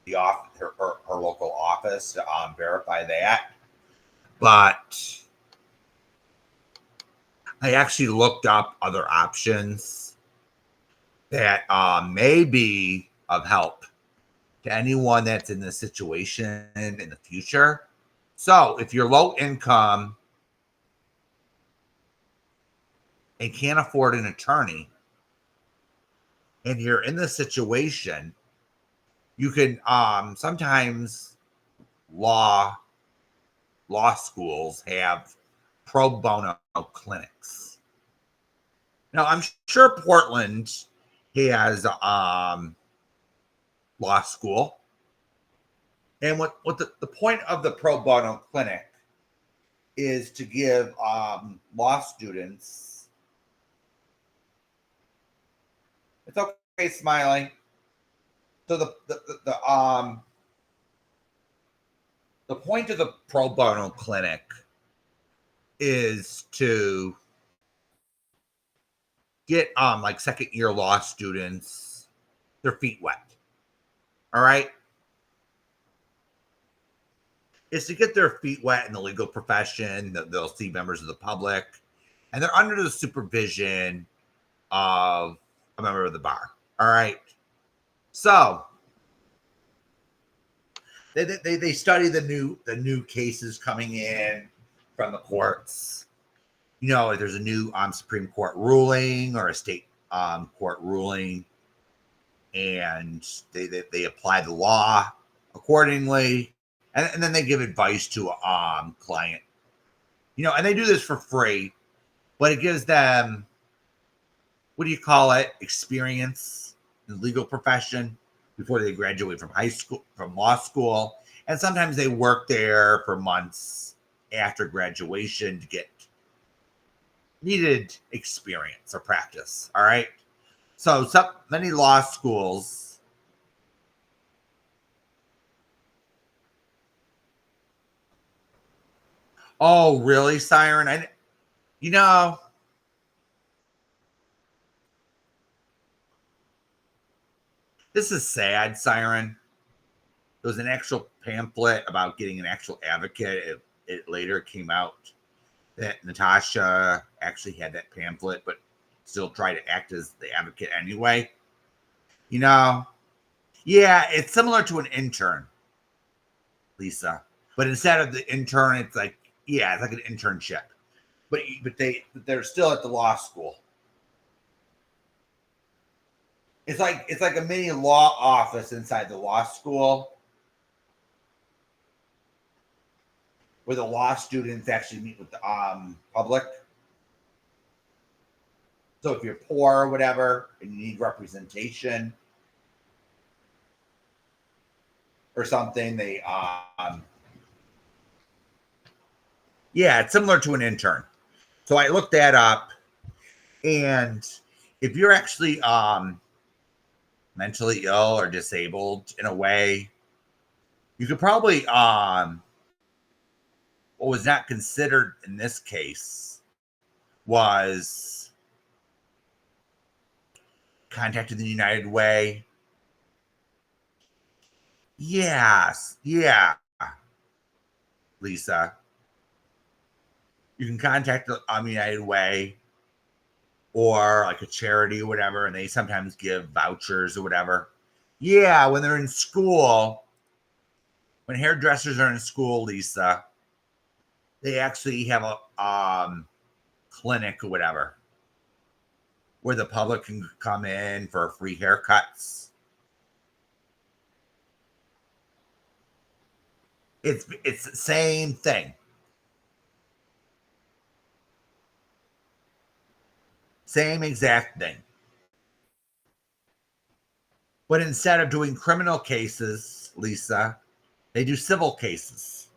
the her local office to verify that. But I actually looked up other options that may be of help to anyone that's in this situation in the future. So if you're low income and can't afford an attorney, and you're in this situation, you can sometimes law schools have pro bono clinics. Now, I'm sure Portland has law school. And what the point of the pro bono clinic is to give law students. It's okay, Smiley. So the point of the pro bono clinic is to get like second year law students their feet wet. All right. It's to get their feet wet in the legal profession. They'll see members of the public, and they're under the supervision of a member of the bar. All right. So they study the new cases coming in from the courts. You know, if there's a new Supreme Court ruling or a state court ruling, and they apply the law accordingly, and then they give advice to a client. You know, and they do this for free, but it gives them, what do you call it, experience in the legal profession before they graduate from high school, from law school. And sometimes they work there for months after graduation to get needed experience or practice. All right. So many law schools Oh, really, Siren? You know, this is sad, Siren. There was an actual pamphlet about getting an actual advocate. It later came out that Natasha actually had that pamphlet, but still tried to act as the advocate anyway. You know, yeah, it's similar to an intern, Lisa. But instead of the intern, it's like, yeah, it's like an internship. But they're still at the law school. It's like a mini law office inside the law school, where the law students actually meet with the public. So if you're poor or whatever and you need representation or something, they yeah, it's similar to an intern. So I looked that up, and if you're actually mentally ill or disabled in a way, you could probably what was not considered in this case was contacting the United Way. Yes, yeah, Lisa. You can contact the United Way or like a charity or whatever, and they sometimes give vouchers or whatever. Yeah, when they're in school, when hairdressers are in school, Lisa, they actually have a clinic or whatever where the public can come in for free haircuts. It's the same thing. Same exact thing. But instead of doing criminal cases, Lisa, they do civil cases.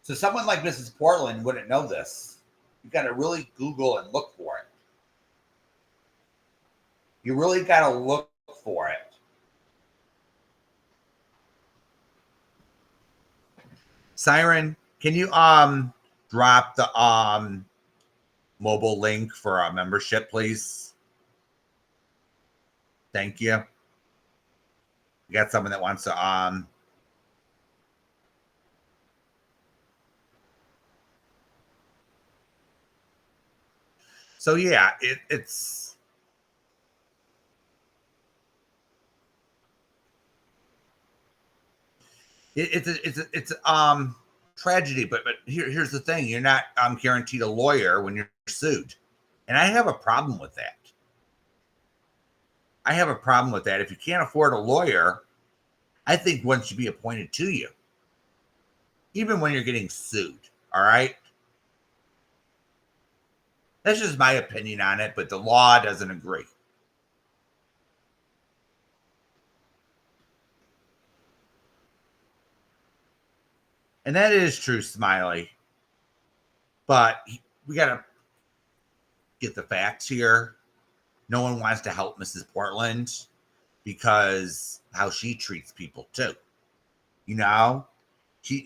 So someone like Mrs. Portland wouldn't know this. You got to really Google and look for it. You really got to look for it. Siren, can you drop the mobile link for our membership, please? Thank you. We got someone that wants to so yeah, it's tragedy, but here's the thing: you're not guaranteed a lawyer when you're sued, and I have a problem with that. I have a problem with that. If you can't afford a lawyer, I think one should be appointed to you, even when you're getting sued. All right. That's just my opinion on it, but the law doesn't agree. And that is true, Smiley. But we got to get the facts here. No one wants to help Mrs. Portland because how she treats people too. You know, she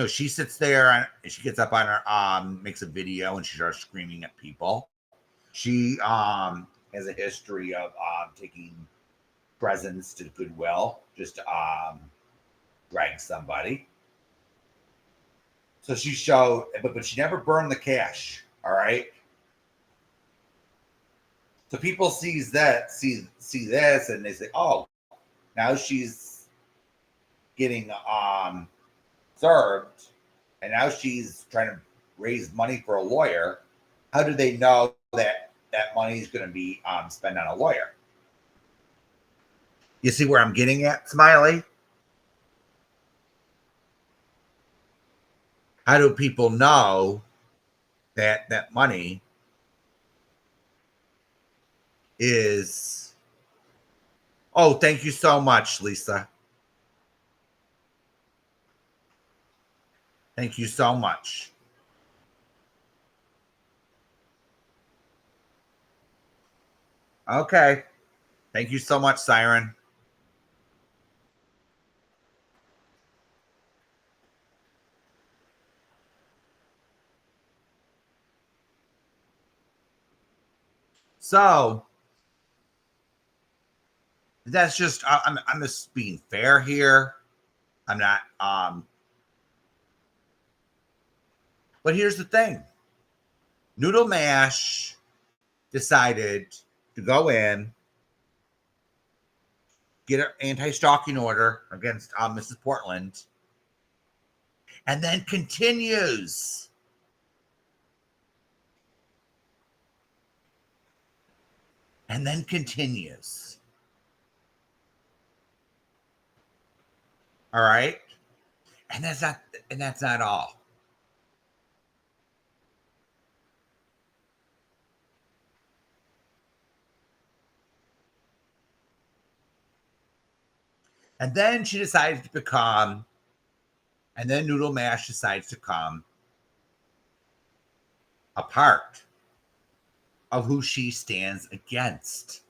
she sits there and she gets up on her makes a video and she starts screaming at people. She has a history of taking presents to Goodwill just to drag somebody. So she showed, but she never burned the cash. All right. So people see this and they say, oh, now she's getting served, and now she's trying to raise money for a lawyer. How do they know that money is going to be spent on a lawyer? You see where I'm getting at, Smiley? How do people know that money is? Oh, thank you so much, Lisa. Thank you so much. Okay. Thank you so much, Siren. So that's just I'm just being fair here. I'm not but here's the thing. Noodle Mash decided to go in, get an anti-stalking order against Mrs. Portland, and then continues. And then continues. All right. And that's not all. And then she decides to become, and then Noodle Mash decides to come a part of who she stands against.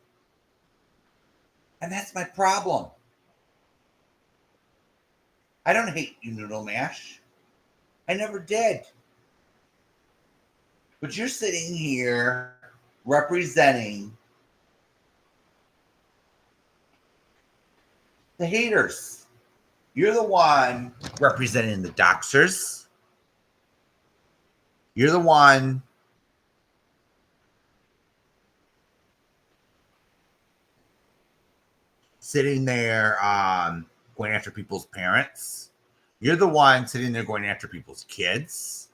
And that's my problem. I don't hate you, Noodle Mash. I never did. But you're sitting here representing the haters. You're the one representing the doxers. You're the one sitting there going after people's parents. You're the one sitting there going after people's kids.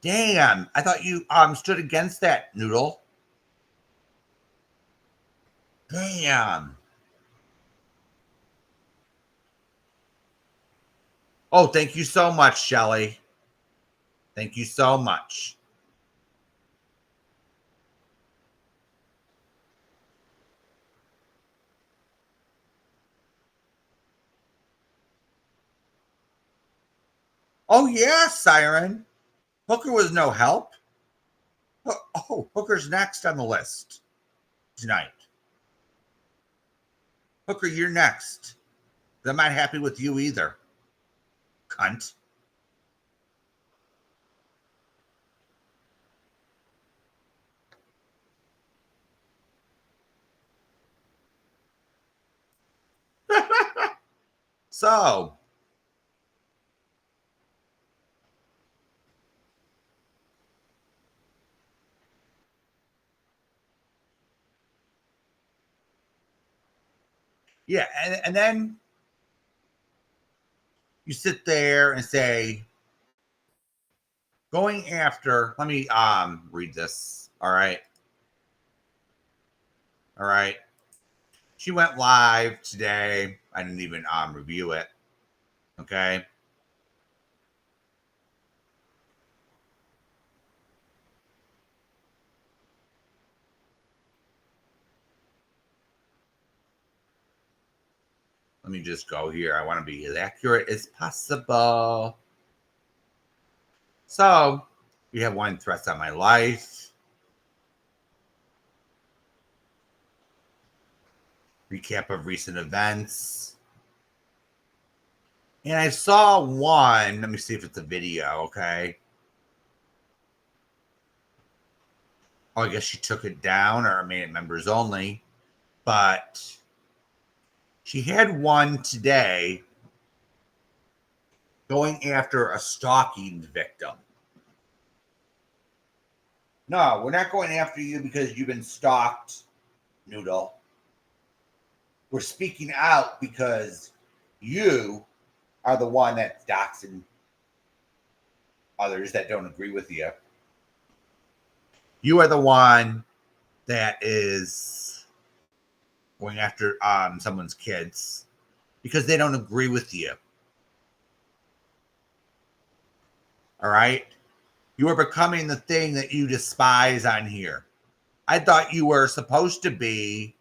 Damn, I thought you stood against that, Noodle. Damn. Oh, thank you so much, Shelly. Thank you so much. Oh, yeah, Siren. Hooker was no help. Oh, Hooker's next on the list tonight. Hooker, you're next. I'm not happy with you either, cunt. So, yeah, and then you sit there and say, going after, let me read this. All right. All right. She went live today. I didn't even review it. Okay. Let me just go here. I want to be as accurate as possible. So, we have one threats on my life. Recap of recent events. And I saw one. Let me see if it's a video, okay? Oh, I guess she took it down or made it members only. But she had one today going after a stalking victim. No, we're not going after you because you've been stalked, Noodle. We're speaking out because you are the one that's doxing others that don't agree with you. You are the one that is going after someone's kids because they don't agree with you. All right? You are becoming the thing that you despise on here. I thought you were supposed to be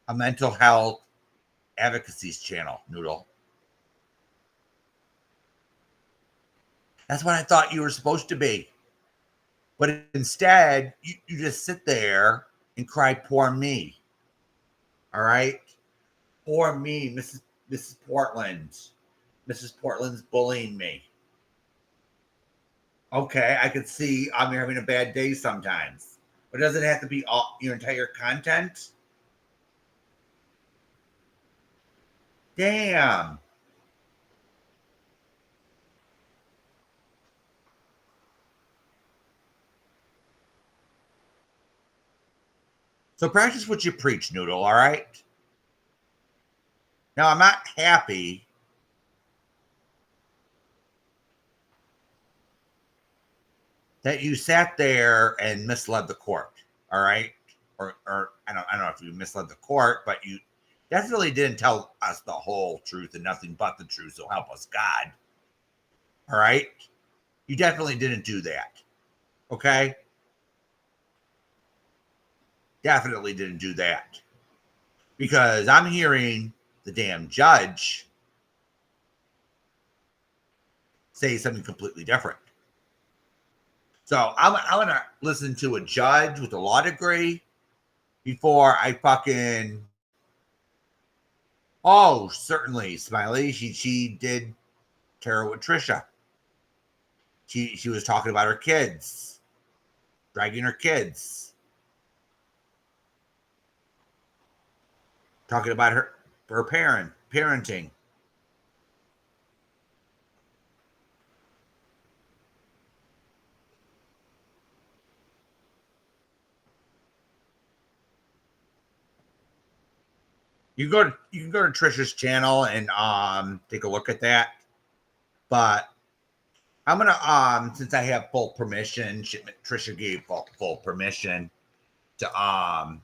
a mental health advocacy channel, Noodle. That's what I thought you were supposed to be. But instead, you just sit there and cry, poor me. All right? Poor me, Mrs. Portland. Mrs. Portland's bullying me. Okay, I could see I'm having a bad day sometimes. But does it have to be all your entire content? Damn. So practice what you preach, Noodle, all right? Now, I'm not happy that you sat there and misled the court, all right? Or I don't know if you misled the court, but you definitely didn't tell us the whole truth and nothing but the truth, so help us God. All right? You definitely didn't do that. Okay? Definitely didn't do that. Because I'm hearing the damn judge say something completely different. So I'm going to listen to a judge with a law degree before I fucking. Oh, certainly, Smiley. She did terror with Trisha. She was talking about her kids, dragging her kids, talking about her parenting. You can go to Trisha's channel and take a look at that. But I'm gonna since I have full permission, Trisha gave full permission to I'm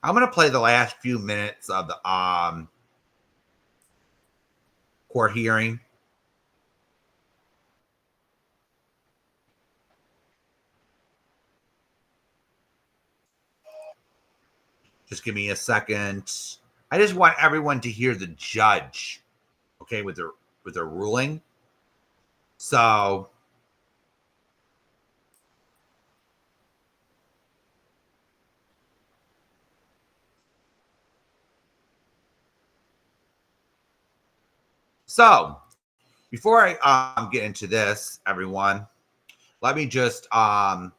gonna play the last few minutes of the court hearing. Just give me a second. I just want everyone to hear the judge, okay, with their ruling. So before I get into this, everyone, let me just a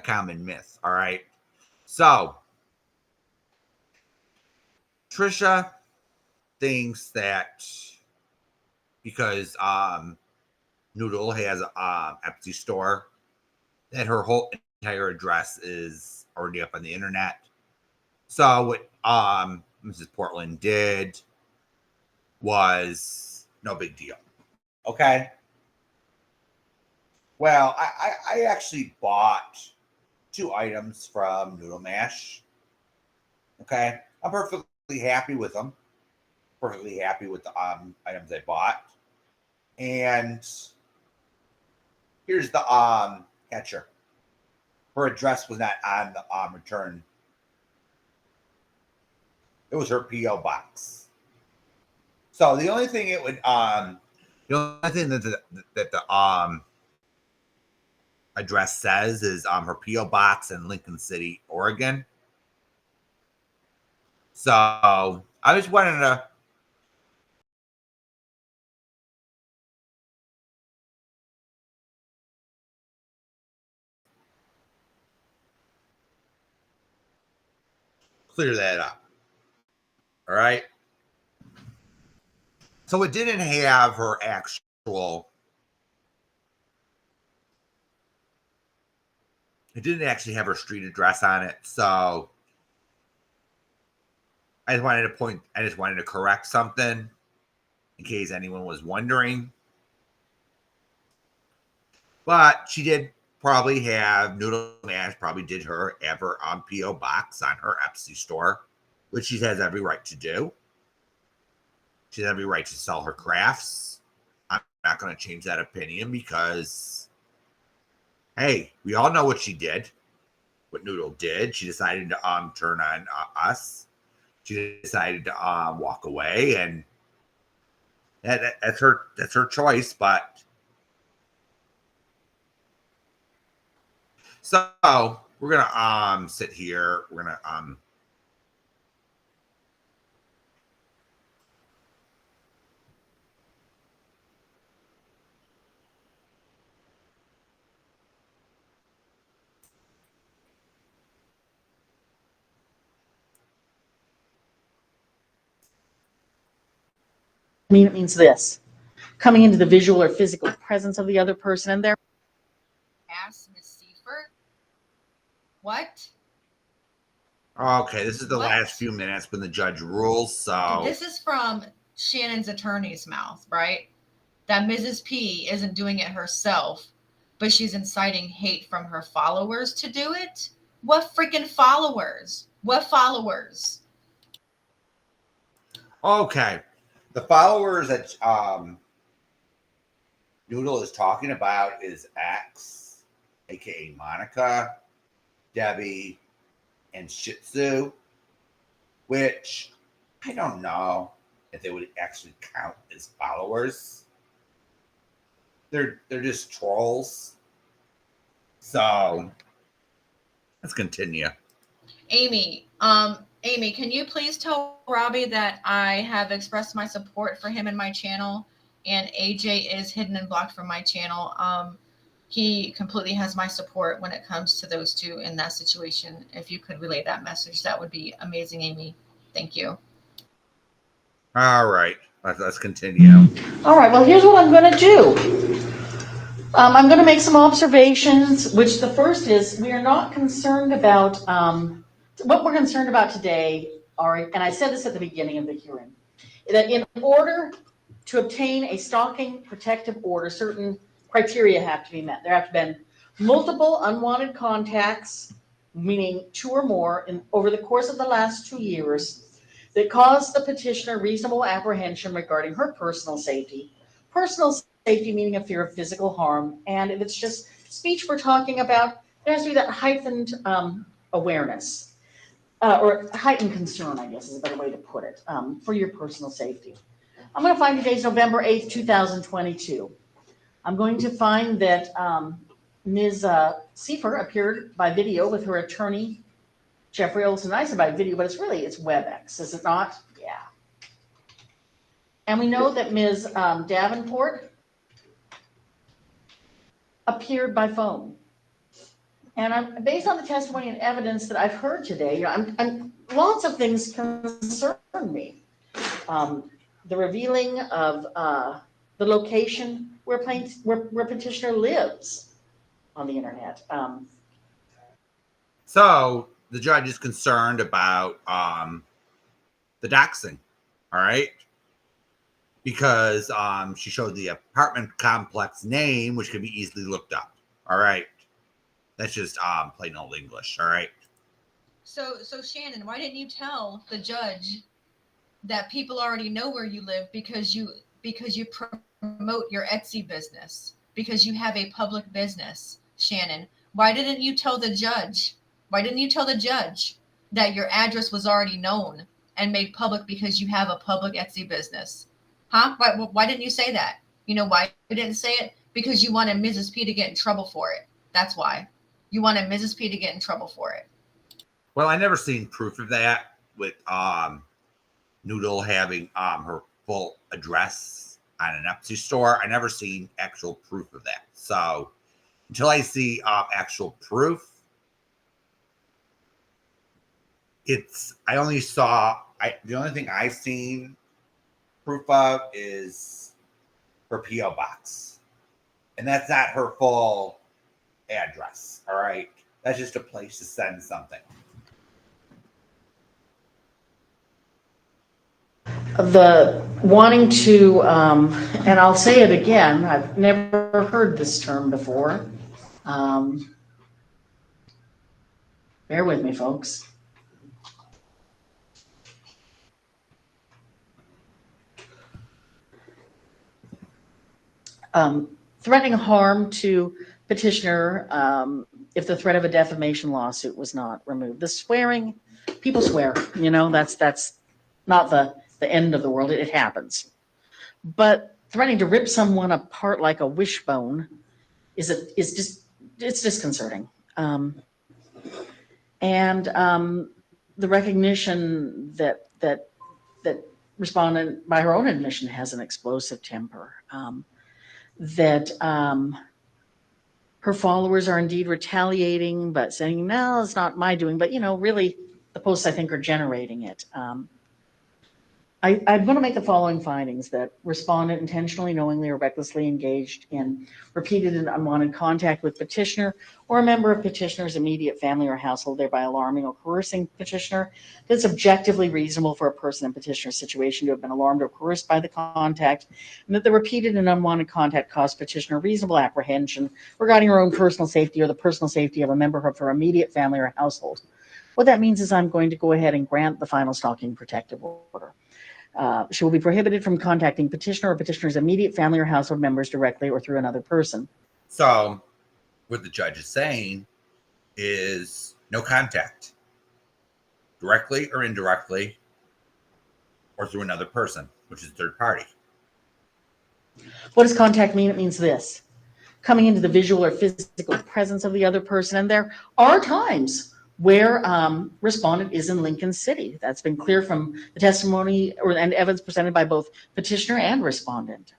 common myth, all right? So Trisha thinks that because Noodle has a Etsy store, that her whole entire address is already up on the internet. So what Mrs. Portland did was No big deal. Okay. Well, I actually bought 2 items from Noodle Mash. Okay. I'm perfectly happy with them. Perfectly happy with the items I bought. And here's the catcher. Her address was not on the return. It was her PO box. So the only thing it would the only thing that the address says is her PO box in Lincoln City, Oregon. So I just wanted to clear that up. All right. So it didn't have her actual. It didn't actually have her street address on it. So I just wanted to correct something in case anyone was wondering. But she did probably have Noodle Mash probably did her ever on PO box on her Etsy store, which she has every right to do. She has every right to sell her crafts. I'm not going to change that opinion because, hey, we all know what she did, what Noodle did. She decided to turn on us. She decided to walk away, and that's her choice. But so we're gonna sit here. We're gonna
it means this: coming into the visual or physical presence of the other person, and their
ask Miss Seifert. What?
Okay, this is the last few minutes when the judge rules. So
this is from Shannon's attorney's mouth, right? That Mrs. P isn't doing it herself, but she's inciting hate from her followers to do it. What freaking followers? What followers?
okay, the followers that Noodle is talking about is X, aka Monica, Debbie, and Shih Tzu, which I don't know if they would actually count as followers. They're just trolls. So let's continue.
Amy, can you please tell Robbie that I have expressed my support for him and my channel, and AJ is hidden and blocked from my channel. He completely has my support when it comes to those two in that situation. If you could relay that message, that would be amazing, Amy. Thank you.
All right, let's continue.
All right, well, here's what I'm going to do. I'm going to make some observations, which the first is we are not concerned about, what we're concerned about today are, and I said this at the beginning of the hearing, that in order to obtain a stalking protective order, certain criteria have to be met. There have to be multiple unwanted contacts, meaning 2 or more, over the course of the last 2 years that caused the petitioner reasonable apprehension regarding her personal safety. Personal safety meaning a fear of physical harm, and if it's just speech we're talking about, there has to be that heightened awareness, or heightened concern, I guess is a better way to put it, for your personal safety. I'm going to find today's November 8th, 2022. I'm going to find that Ms. Seifert appeared by video with her attorney, Jeffrey Olson. I said by video, but it's WebEx, is it not? Yeah. And we know that Ms. Davenport appeared by phone. And based on the testimony and evidence that I've heard today, lots of things concern me. The revealing of the location where petitioner lives on the internet.
So the judge is concerned about the doxing, all right? because she showed the apartment complex name, which can be easily looked up. All right. That's just plain old English. All right.
So Shannon, why didn't you tell the judge that people already know where you live because you promote your Etsy business, because you have a public business? Shannon, why didn't you tell the judge? Why didn't you tell the judge that your address was already known and made public because you have a public Etsy business? Huh? Why didn't you say that? You know why you didn't say it? Because you wanted Mrs. P to get in trouble for it. That's why. You wanted Mrs. P to get in trouble for it.
Well, I never seen proof of that with Noodle having her full address on an Etsy store. I never seen actual proof of that. So until I see actual proof, I only saw the only thing I've seen proof of is her P.O. box. And that's not her full address. All right. That's just a place to send something.
The wanting to, and I'll say it again, I've never heard this term before. Bear with me, folks. Threatening harm to petitioner if the threat of a defamation lawsuit was not removed. The swearing, people swear, that's not the end of the world. It happens. But threatening to rip someone apart like a wishbone is disconcerting. And the recognition that respondent, by her own admission, has an explosive temper. That her followers are indeed retaliating, but saying, no, it's not my doing. But, really, the posts, I think, are generating it. I'm going to make the following findings: that respondent intentionally, knowingly, or recklessly engaged in repeated and unwanted contact with petitioner or a member of petitioner's immediate family or household, thereby alarming or coercing petitioner. It's objectively reasonable for a person in petitioner's situation to have been alarmed or coerced by the contact, and that the repeated and unwanted contact caused petitioner reasonable apprehension regarding her own personal safety or the personal safety of a member of her immediate family or household. What that means is I'm going to go ahead and grant the final stalking protective order. She will be prohibited from contacting petitioner or petitioner's immediate family or household members directly or through another person.
So what the judge is saying is no contact, directly or indirectly, or through another person, which is a third party.
What does contact mean? It means this: coming into the visual or physical presence of the other person. And there are times where respondent is in Lincoln City. That's been clear from the testimony and evidence presented by both petitioner and respondent.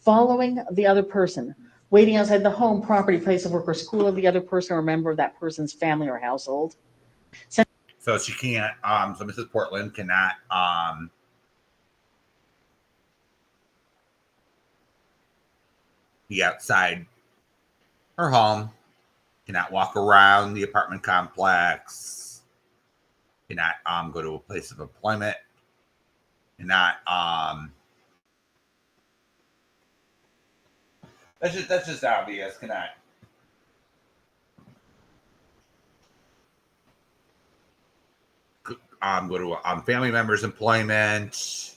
Following the other person, waiting outside the home, property, place of work, or school of the other person or a member of that person's family or household.
So she can't, so Mrs. Portland cannot be outside her home, cannot walk around the apartment complex, cannot go to a place of employment, cannot that's just obvious, cannot go to family members' employment.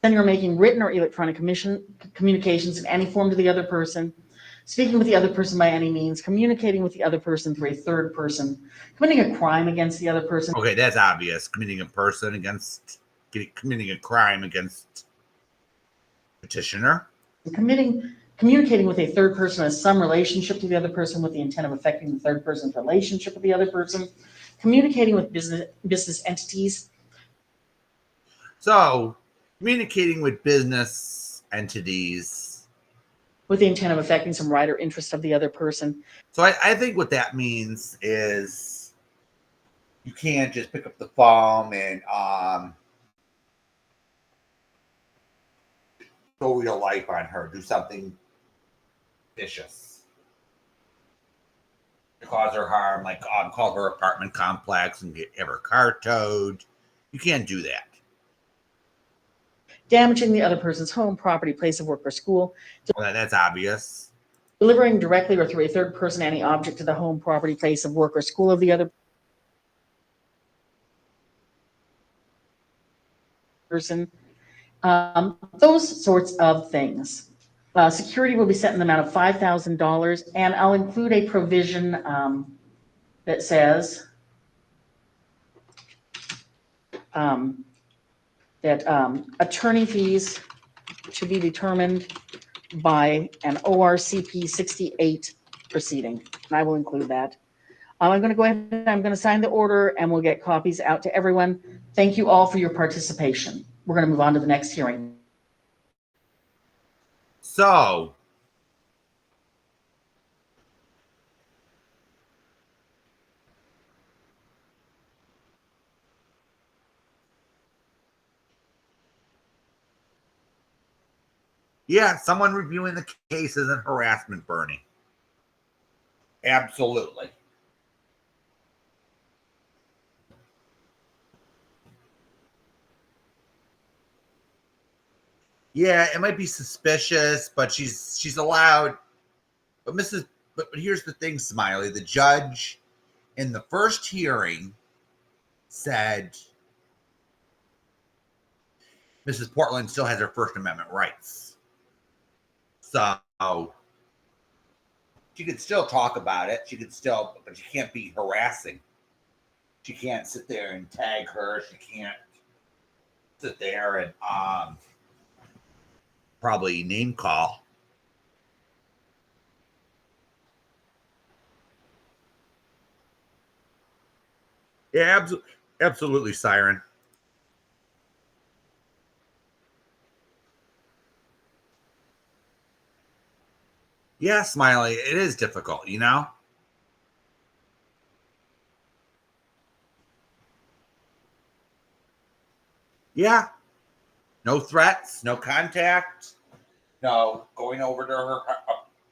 Then you're making written or electronic communications in any form to the other person, speaking with the other person by any means, communicating with the other person through a third person, committing a crime against the other person.
Okay, that's obvious. Committing a crime against petitioner.
Communicating with a third person as some relationship to the other person with the intent of affecting the third person's relationship with the other person. Communicating with business entities.
So, communicating with business entities
with the intent of affecting some right or interest of the other person.
So I think what that means is you can't just pick up the phone and go your life on her, do something vicious to cause her harm, like call her apartment complex and have her car towed. You can't do that.
damaging the other person's home, property, place of work, or school,
Well, that's obvious.
delivering directly or through a third person any object to the home, property, place of work, or school of the other person, those sorts of things. Security will be set in the amount of $5,000, and I'll include a provision that says that attorney fees should be determined by an ORCP 68 proceeding, and I will include that. I'm going to go ahead and I'm going to sign the order, and we'll get copies out to everyone. Thank you all for your participation. We're going to move on to the next hearing.
So, yeah, someone reviewing the case isn't harassment, Bernie. Absolutely. Yeah, it might be suspicious, but she's allowed. But but here's the thing, Smiley. The judge in the first hearing said Mrs. Portland still has her First Amendment rights. So she could still talk about it. She could still, but she can't be harassing. She can't sit there and tag her. She can't sit there and probably name call. Yeah, absolutely, Siren. Yeah, Smiley, it is difficult, you know? Yeah. No threats, no contact, no going over to her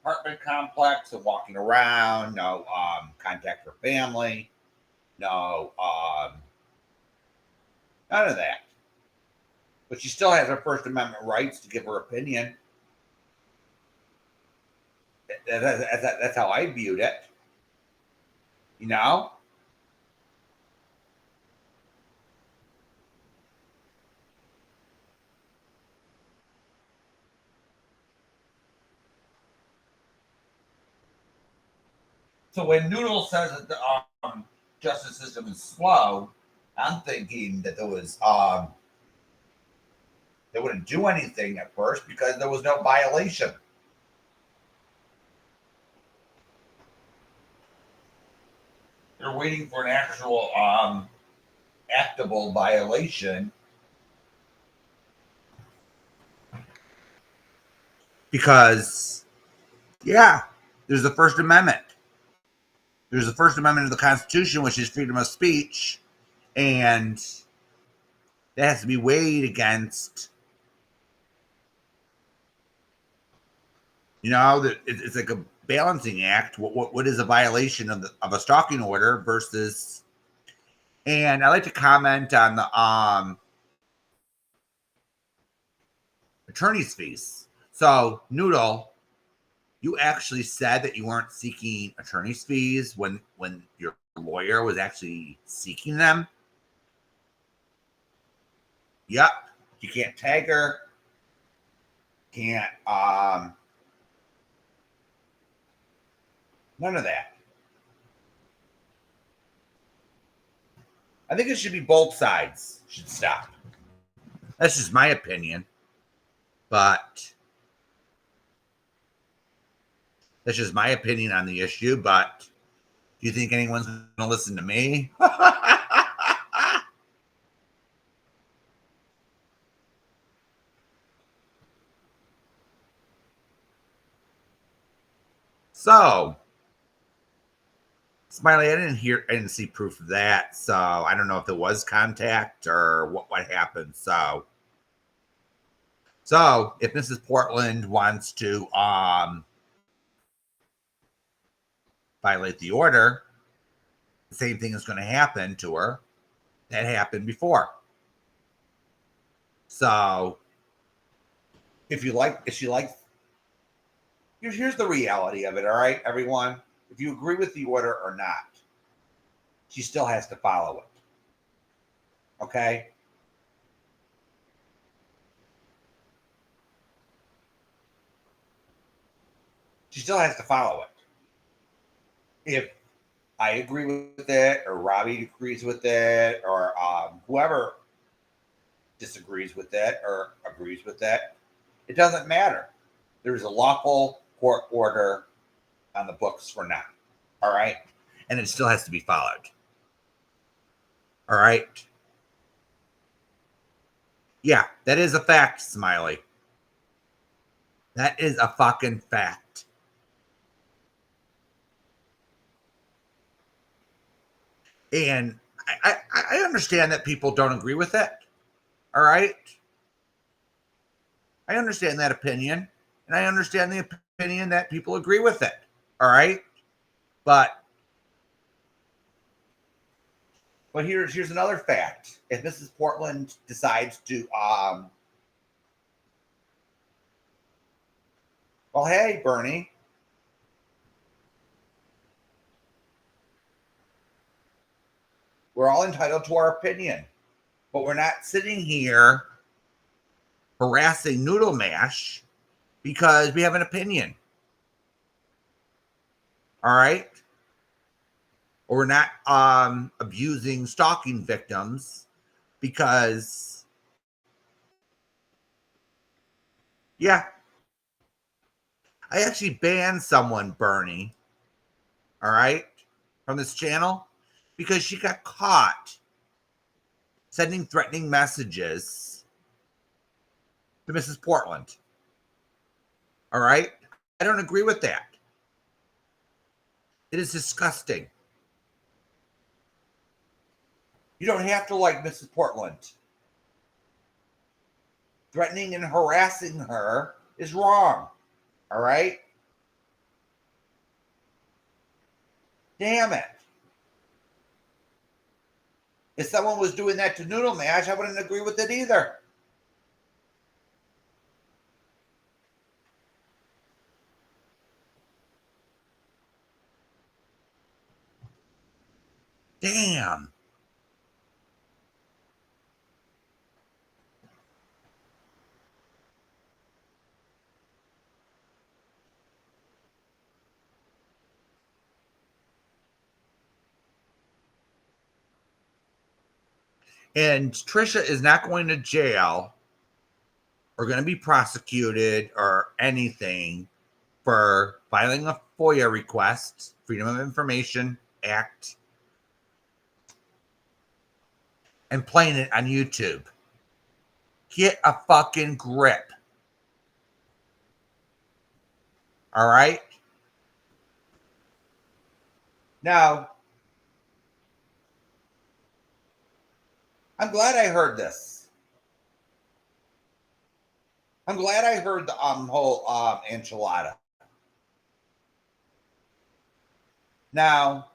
apartment complex and walking around, no contact her family, no none of that. But she still has her First Amendment rights to give her opinion. That's how I viewed it. You know? So when Noodle says that the justice system is slow, I'm thinking that there was they wouldn't do anything at first because there was no violation. They're waiting for an actual actable violation. Because, yeah, there's the First Amendment. There's the First Amendment of the Constitution, which is freedom of speech, and that has to be weighed against, you know, it's like a balancing act. What is a violation of a stalking order versus, and I like to comment on the attorney's fees. So, Noodle, you actually said that you weren't seeking attorney's fees when your lawyer was actually seeking them. Yep. You can't tag her. Can't none of that. I think it should be both sides should stop. That's just my opinion. But that's just my opinion on the issue. But do you think anyone's going to listen to me? So, Smiley, I didn't see proof of that. So I don't know if it was contact or what happened. So if Mrs. Portland wants to violate the order, the same thing is going to happen to her that happened before. So if she likes, here's the reality of it, all right, everyone. If you agree with the order or not, she still has to follow it. Okay? She still has to follow it. If I agree with it, or Robbie agrees with it, or whoever disagrees with it or agrees with it, it doesn't matter. There's a lawful court order on the books for now. All right? And it still has to be followed. All right? Yeah, that is a fact, Smiley. That is a fucking fact. And I understand that people don't agree with it. All right? I understand that opinion. And I understand the opinion that people agree with it. All right? But here's another fact. If Mrs. Portland decides to well, hey, Bernie. We're all entitled to our opinion, but we're not sitting here harassing Noodle Mash because we have an opinion. All right? Or we're not abusing stalking victims because, yeah, I actually banned someone, Bernie, all right, from this channel because she got caught sending threatening messages to Mrs. Portland. All right? I don't agree with that. It is disgusting. You don't have to like Mrs. Portland. Threatening and harassing her is wrong. All right? Damn it. If someone was doing that to Noodle Mash, I wouldn't agree with it either. Damn. And Trisha is not going to jail or going to be prosecuted or anything for filing a FOIA request, Freedom of Information Act, and playing it on YouTube. Get a fucking grip. All right? Now, I'm glad I heard this. I'm glad I heard the whole enchilada. Now,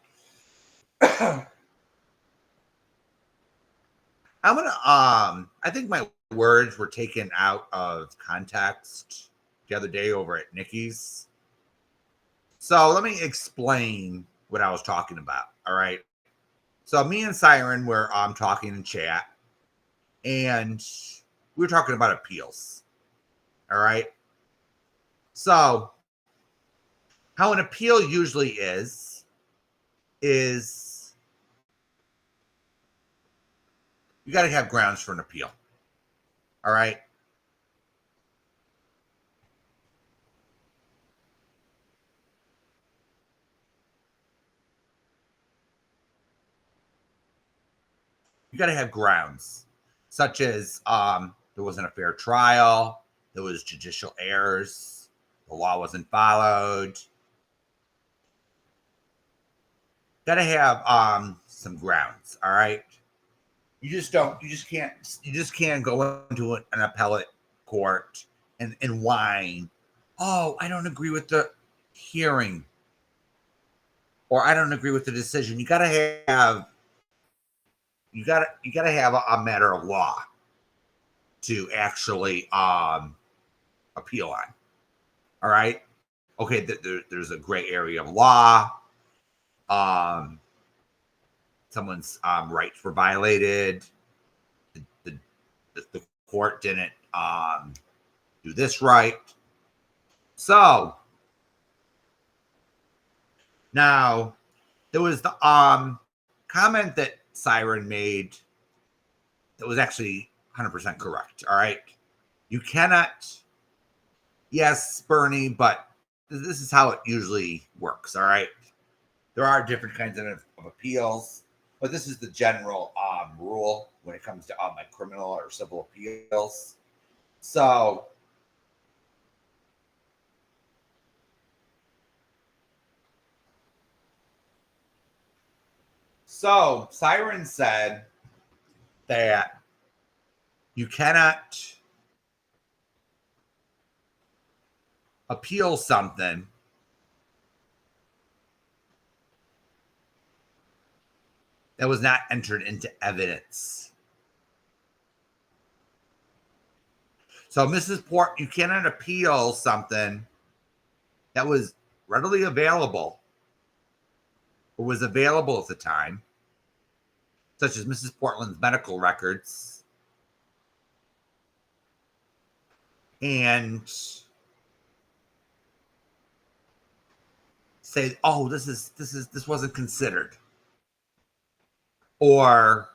I'm gonna I think my words were taken out of context the other day over at Nikki's. So let me explain what I was talking about. All right. So me and Siren were talking in chat, and we were talking about appeals. All right. So how an appeal usually is you got to have grounds for an appeal. All right. You got to have grounds, such as there wasn't a fair trial, there was judicial errors, the law wasn't followed. Got to have some grounds. All right. You just can't go into an appellate court and whine, oh, I don't agree with the hearing, or I don't agree with the decision. You gotta have a matter of law to actually appeal on. All right. Okay, there's a gray area of law. Someone's rights were violated. The court didn't do this right. So now there was the comment that Siren made that was actually 100% correct. All right. You cannot, yes, Bernie, but this is how it usually works. All right. There are different kinds of appeals, but this is the general rule when it comes to like criminal or civil appeals. So Siren said that you cannot appeal something that was not entered into evidence. So, Mrs. Port, you cannot appeal something that was readily available or was available at the time, such as Mrs. Portland's medical records, and say, "Oh, this wasn't considered," or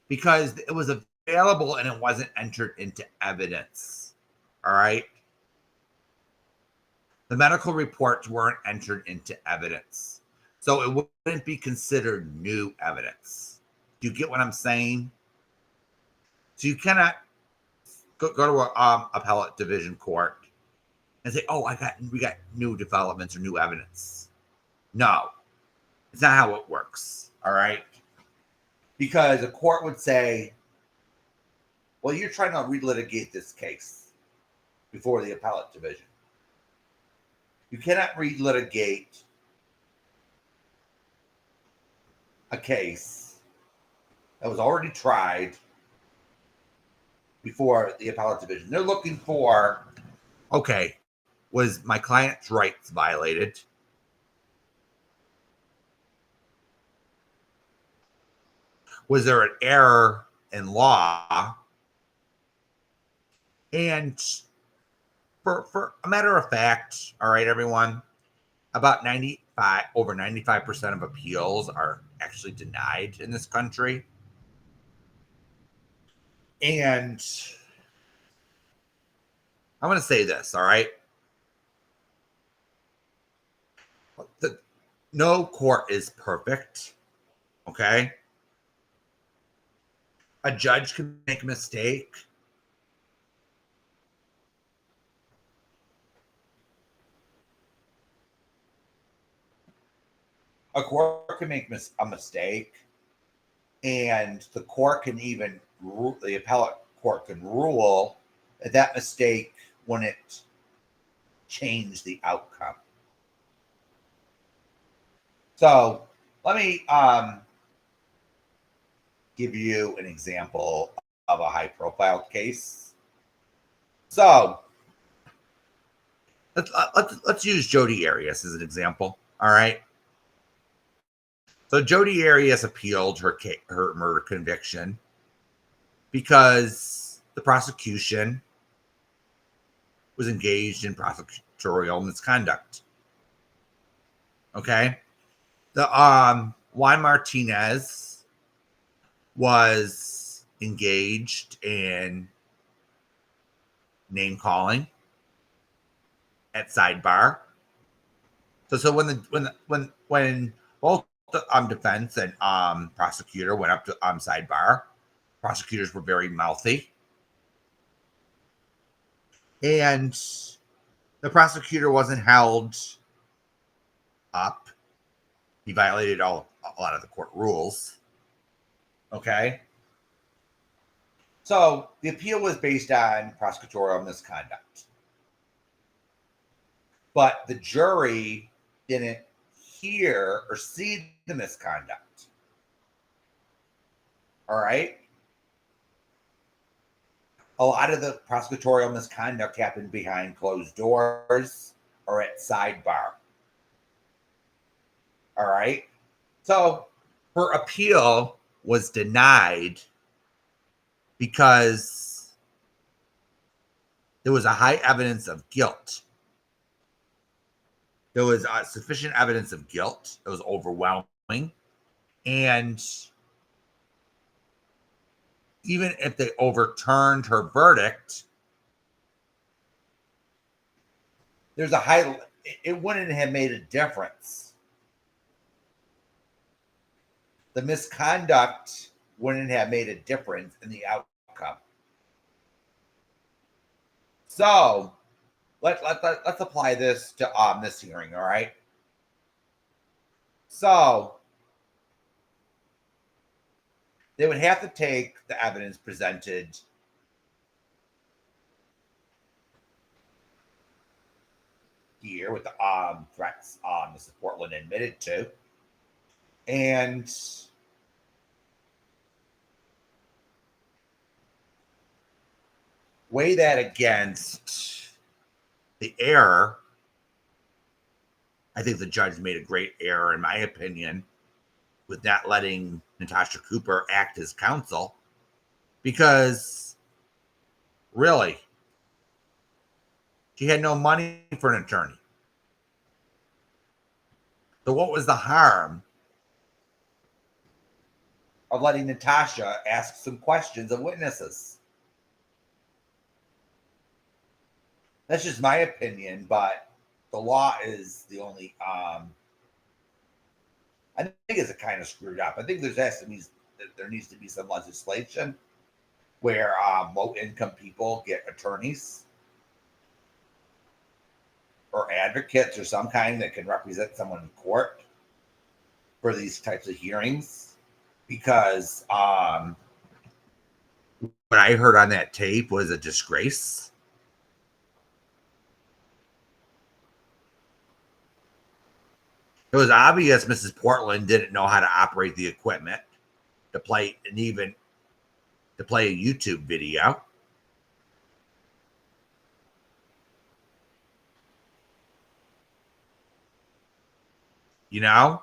because it was available and it wasn't entered into evidence. All right. The medical reports weren't entered into evidence. So it wouldn't be considered new evidence. Do you get what I'm saying? So you cannot go to a appellate division court and say, "Oh, we got new developments or new evidence." No, it's not how it works. All right. Because a court would say, "Well, you're trying to relitigate this case before the appellate division. You cannot relitigate a case that was already tried before the appellate division." They're looking for, okay, was my client's rights violated? Was there an error in law? And for a matter of fact, all right, everyone, about over 95% of appeals are actually denied in this country. And I'm going to say this, all right? No court is perfect, okay? A judge can make a mistake. A court can make a mistake, and the court can even the appellate court can rule that mistake wouldn't change the outcome. So let me give you an example of a high-profile case. So let's use Jodi Arias as an example. All right. So Jodi Arias appealed her murder conviction because the prosecution was engaged in prosecutorial misconduct. Okay. The Juan Martinez was engaged in name calling at sidebar. So when both the defense and prosecutor went up to sidebar, prosecutors were very mouthy, and the prosecutor wasn't held up. He violated a lot of the court rules. Okay. So the appeal was based on prosecutorial misconduct. But the jury didn't hear or see the misconduct. All right. a lot of the prosecutorial misconduct happened behind closed doors or at sidebar. All right. So her appeal was denied because there was a high evidence of guilt. There was sufficient evidence of guilt. It was overwhelming. And even if they overturned her verdict, there's a high, it wouldn't have made a difference. The misconduct wouldn't have made a difference in the outcome. So let's apply this to this hearing, all right? So they would have to take the evidence presented here with the threats Mrs. Portland admitted to, and weigh that against the error. I think the judge made a great error, in my opinion, with not letting Natasha Cooper act as counsel, because really, she had no money for an attorney. So what was the harm of letting Natasha ask some questions of witnesses? That's just my opinion, but the law is the only I think it's kind of screwed up. I think there needs to be some legislation where low income people get attorneys or advocates or some kind that can represent someone in court for these types of hearings. Because what I heard on that tape was a disgrace. It was obvious Mrs. Portland didn't know how to operate the equipment to play a YouTube video. You know?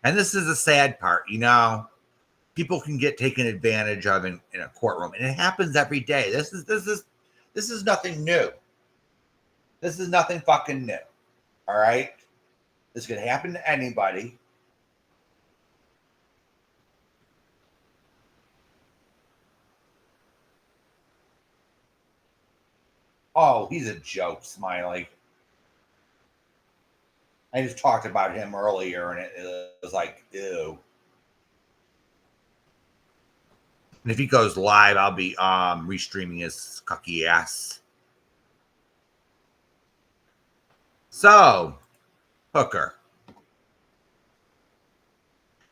And this is the sad part, you know, people can get taken advantage of in a courtroom, and it happens every day. This is nothing new. This is nothing fucking new. All right? This could happen to anybody. Oh, he's a joke, Smiley. I just talked about him earlier, and it was like, ew. And if he goes live, I'll be restreaming his cucky ass. So, Hooker.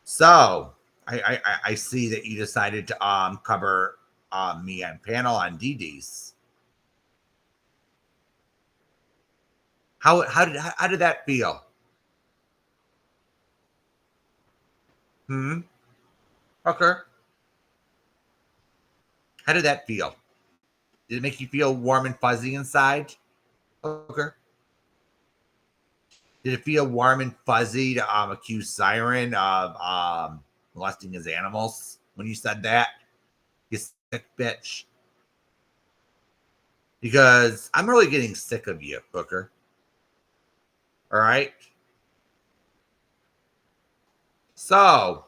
So, I see that you decided to cover me on panel on DD's. How did that feel? Hooker? How did that feel? Did it make you feel warm and fuzzy inside, Hooker? Did it feel warm and fuzzy to accuse Siren of molesting his animals when you said that? You sick bitch. Because I'm really getting sick of you, Hooker. All right? So,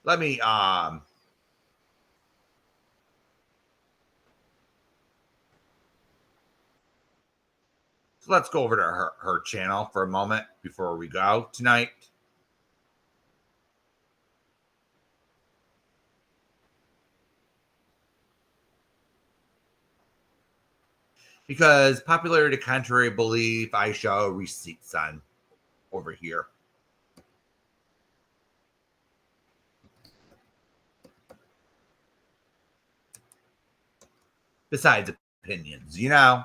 let me so let's go over to her channel for a moment before we go tonight. Because popularity contrary belief, I show receipts on over here. besides opinions, you know?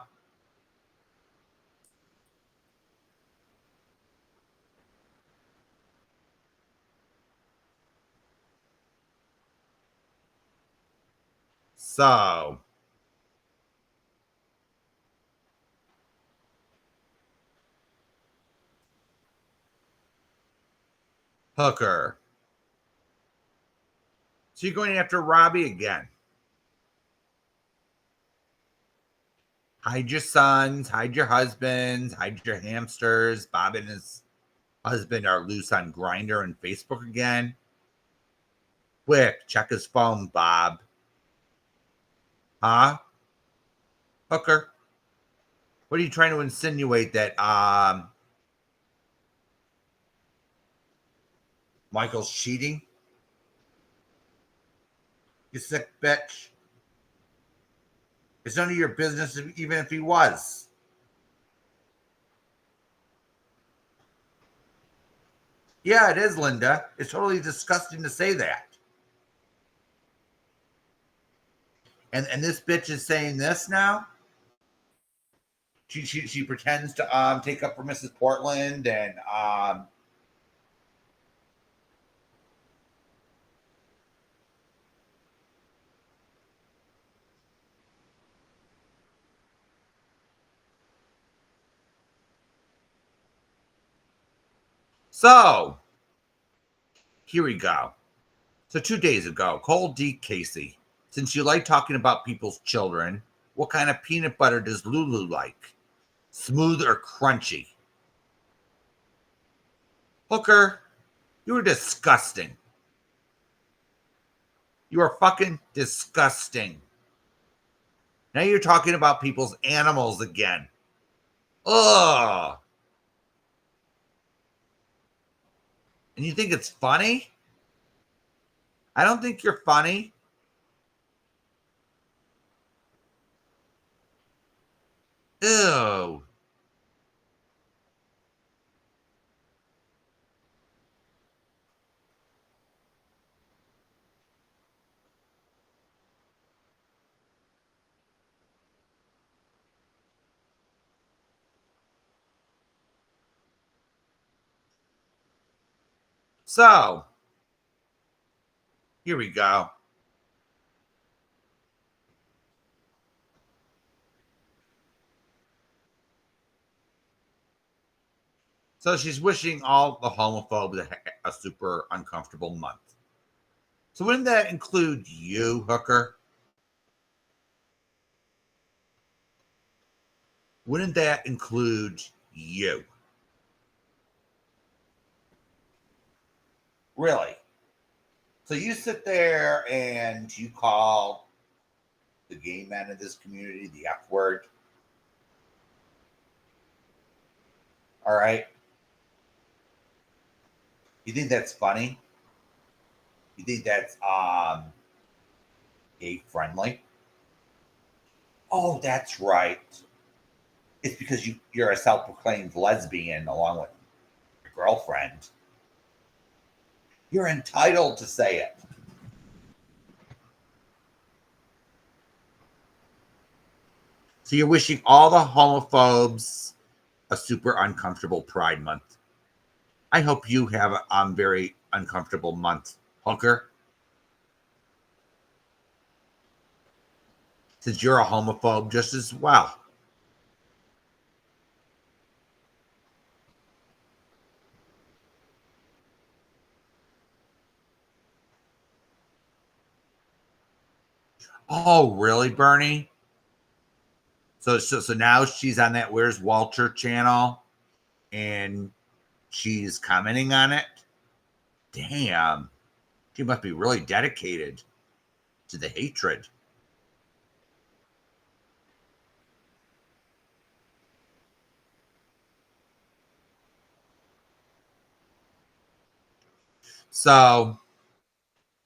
So, Hooker. So you're going after Robbie again. Hide your sons, hide your husbands, hide your hamsters. Bob and his husband are loose on Grindr and Facebook again. Quick, check his phone, Bob. Huh? Hooker? What are you trying to insinuate that Michael's cheating? You sick bitch. It's none of your business even if he was. Yeah, it is, Linda. It's totally disgusting to say that. And this bitch is saying this now? She pretends to take up for Mrs. Portland and so here we go. So 2 days ago, Cole D. Casey, since you like talking about people's children, what kind of peanut butter does Lulu like? Smooth or crunchy? Hooker, you are disgusting. You are fucking disgusting. Now you're talking about people's animals again. Ugh. And you think it's funny? I don't think you're funny. Ew. So, here we go. So she's wishing all the homophobes a super uncomfortable month. So wouldn't that include you, Hooker? Wouldn't that include you? Really? So you sit there and you call the gay men of this community the F word. All right. You think that's funny? You think that's gay friendly? Oh, that's right. It's because you're a self-proclaimed lesbian along with your girlfriend. You're entitled to say it. So you're wishing all the homophobes a super uncomfortable Pride Month. I hope you have a very uncomfortable month, Hooker. Since you're a homophobe just as well. Oh, really, Bernie? So now she's on that Where's Walter channel and she's commenting on it. Damn. She must be really dedicated to the hatred. So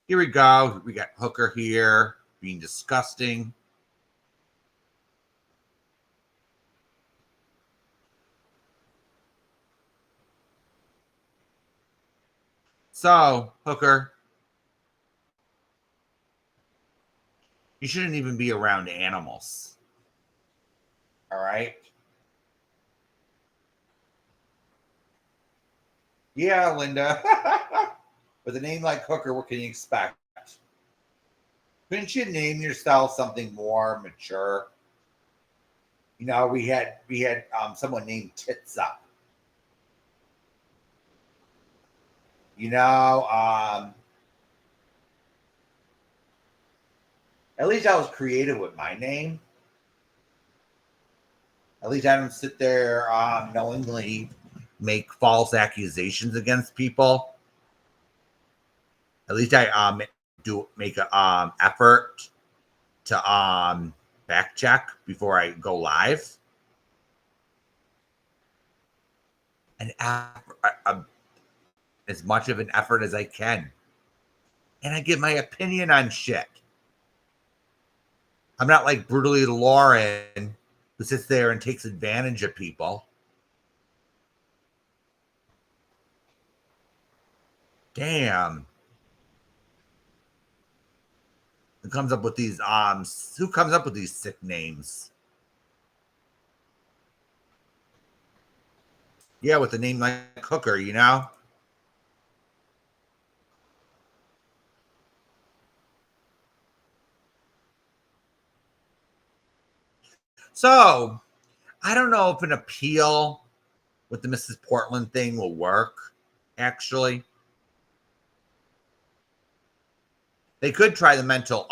here we go. We got Hooker here being disgusting. So, Hooker, You shouldn't even be around animals. All right. Yeah, Linda. With a name like Hooker, what can you expect? Couldn't you name yourself something more mature? You know, we had someone named Tits Up. You know, at least I was creative with my name. At least I don't sit there knowingly make false accusations against people. At least I do make an effort to back check before I go live. And as much of an effort as I can. And I give my opinion on shit. I'm not like Brutally Lauren who sits there and takes advantage of people. Damn. Who comes up with these sick names? Yeah, with a name like Hooker, you know? So, I don't know if an appeal with the Mrs. Portland thing will work, actually. They could try the mental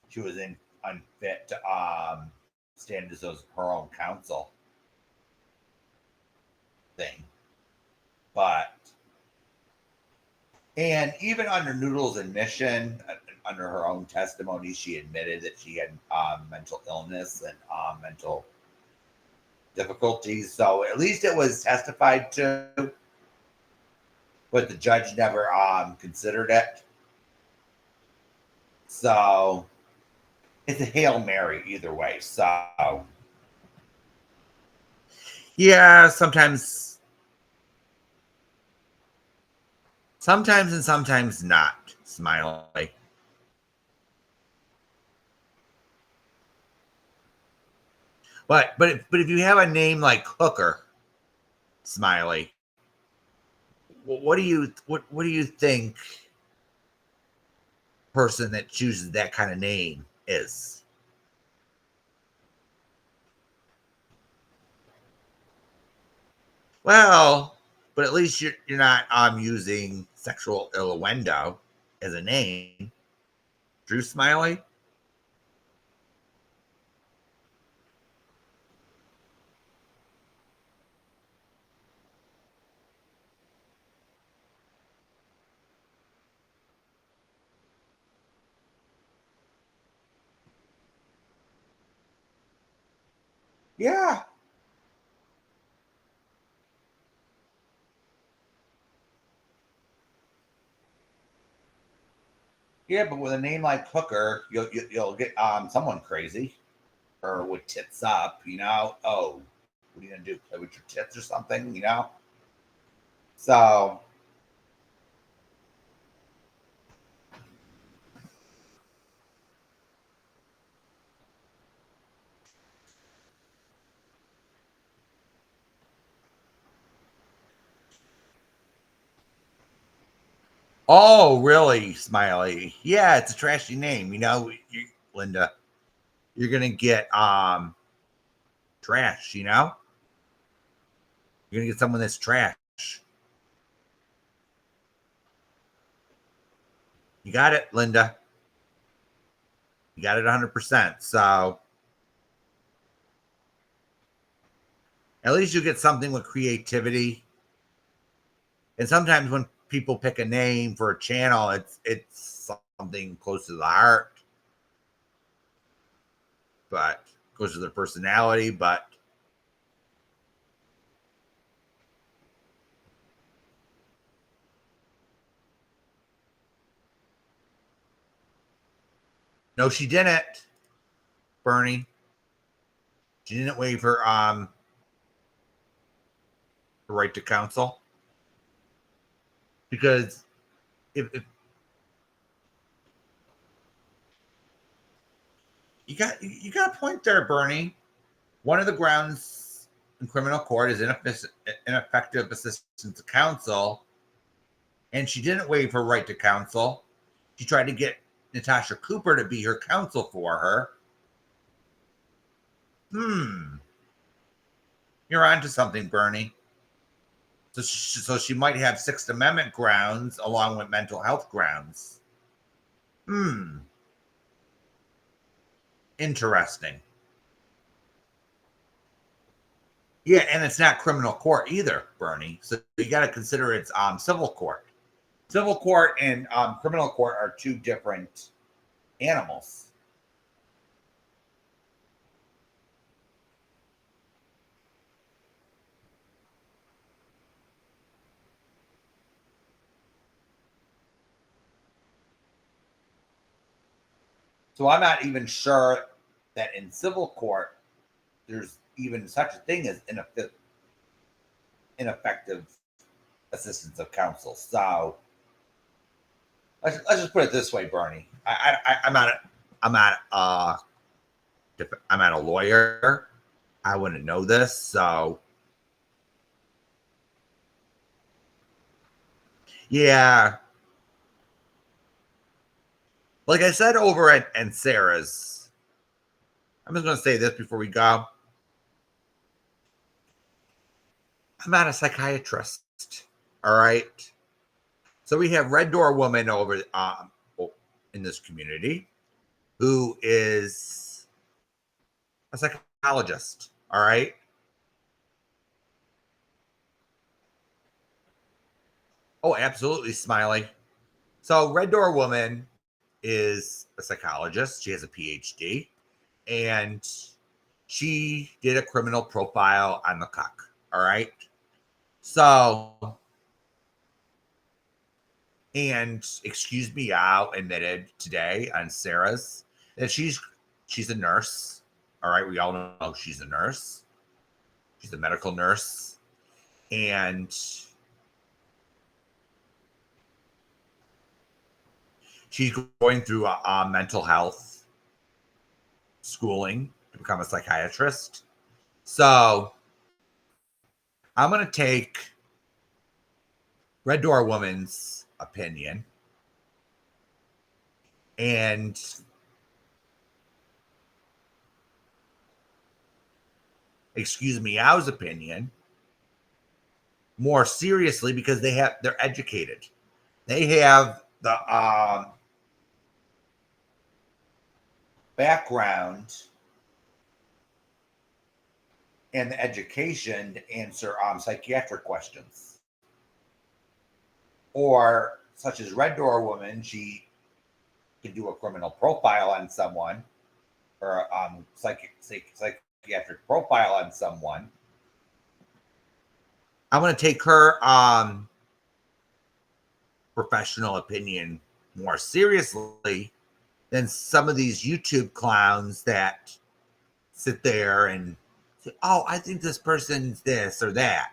she was unfit to stand as her own counsel thing. But and even under Noodle's admission, under her own testimony, she admitted that she had mental illness and mental difficulties. So at least it was testified to, but the judge never considered it. So it's a Hail Mary either way. So yeah, sometimes and sometimes not, Smiley. But if you have a name like Hooker, Smiley, what do you think person that chooses that kind of name is? Well, but at least you're not using sexual innuendo as a name. Drew Smiley? Yeah. Yeah, but with a name like Hooker, you'll get someone crazy or with tits up, you know. Oh, what are you gonna do? Play with your tits or something, you know? So oh, really, Smiley? Yeah, it's a trashy name. You know, Linda, you're gonna get trash. You know, you're gonna get someone that's trash. You got it, Linda. You got it 100%. So at least you get something with creativity. And sometimes when people pick a name for a channel, it's something close to the heart, but close to their personality. But no, she didn't, Bernie. She didn't waive her right to counsel. Because if you got a point there, Bernie. One of the grounds in criminal court is ineffective assistance to counsel, and she didn't waive her right to counsel. She tried to get Natasha Cooper to be her counsel for her. You're onto something, Bernie. So she might have Sixth Amendment grounds along with mental health grounds. Interesting. Yeah, and it's not criminal court either, Bernie. So you got to consider it's civil court. Civil court and criminal court are two different animals. So I'm not even sure that in civil court there's even such a thing as ineffective assistance of counsel. So let's just put it this way, Bernie. I'm not a lawyer. I wouldn't know this, so yeah. Like I said over at Sarah's, I'm just going to say this before we go. I'm not a psychiatrist, all right? So we have Red Door Woman over in this community who is a psychologist, all right? Oh, absolutely, Smiley. So Red Door Woman is a psychologist. She has a PhD, and she did a criminal profile on the cuck. All right. So, and Excuse Me Out admitted today on Sarah's that she's a nurse. All right. We all know she's a nurse. She's a medical nurse. And she's going through a mental health schooling to become a psychiatrist. So I'm going to take Red Door Woman's opinion and Excuse Me Out's opinion more seriously because they're educated. They have the background and the education to answer psychiatric questions. Or such as Red Door Woman, she can do a criminal profile on someone or psychiatric profile on someone. I'm going to take her professional opinion more seriously than some of these YouTube clowns that sit there and say, oh, I think this person's this or that.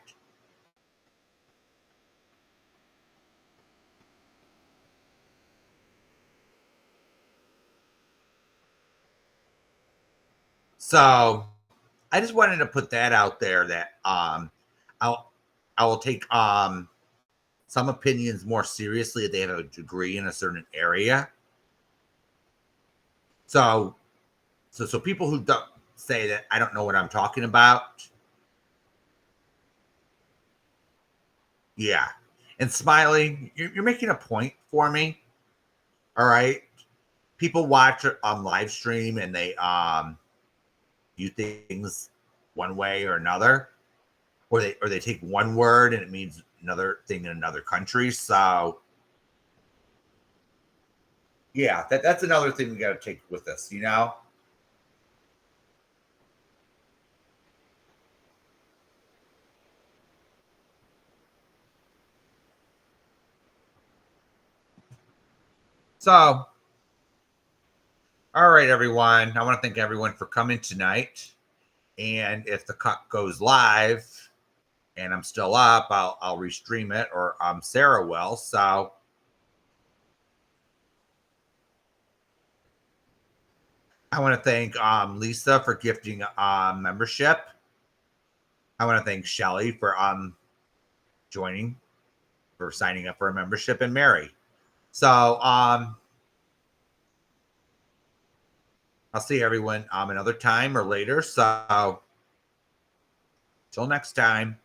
So I just wanted to put that out there that I will take some opinions more seriously if they have a degree in a certain area. So people who don't say that I don't know what I'm talking about. Yeah. And Smiley, you're making a point for me. All right. People watch on live stream and they view things one way or another. Or they take one word and it means another thing in another country. So yeah, that's another thing we got to take with us, you know? So, all right, everyone. I want to thank everyone for coming tonight. And if the cuck goes live, and I'm still up, I'll restream it, or Sarah will. So I want to thank Lisa for gifting membership. I want to thank Shelly for joining, for signing up for a membership, and Mary. So I'll see everyone another time or later. So till next time.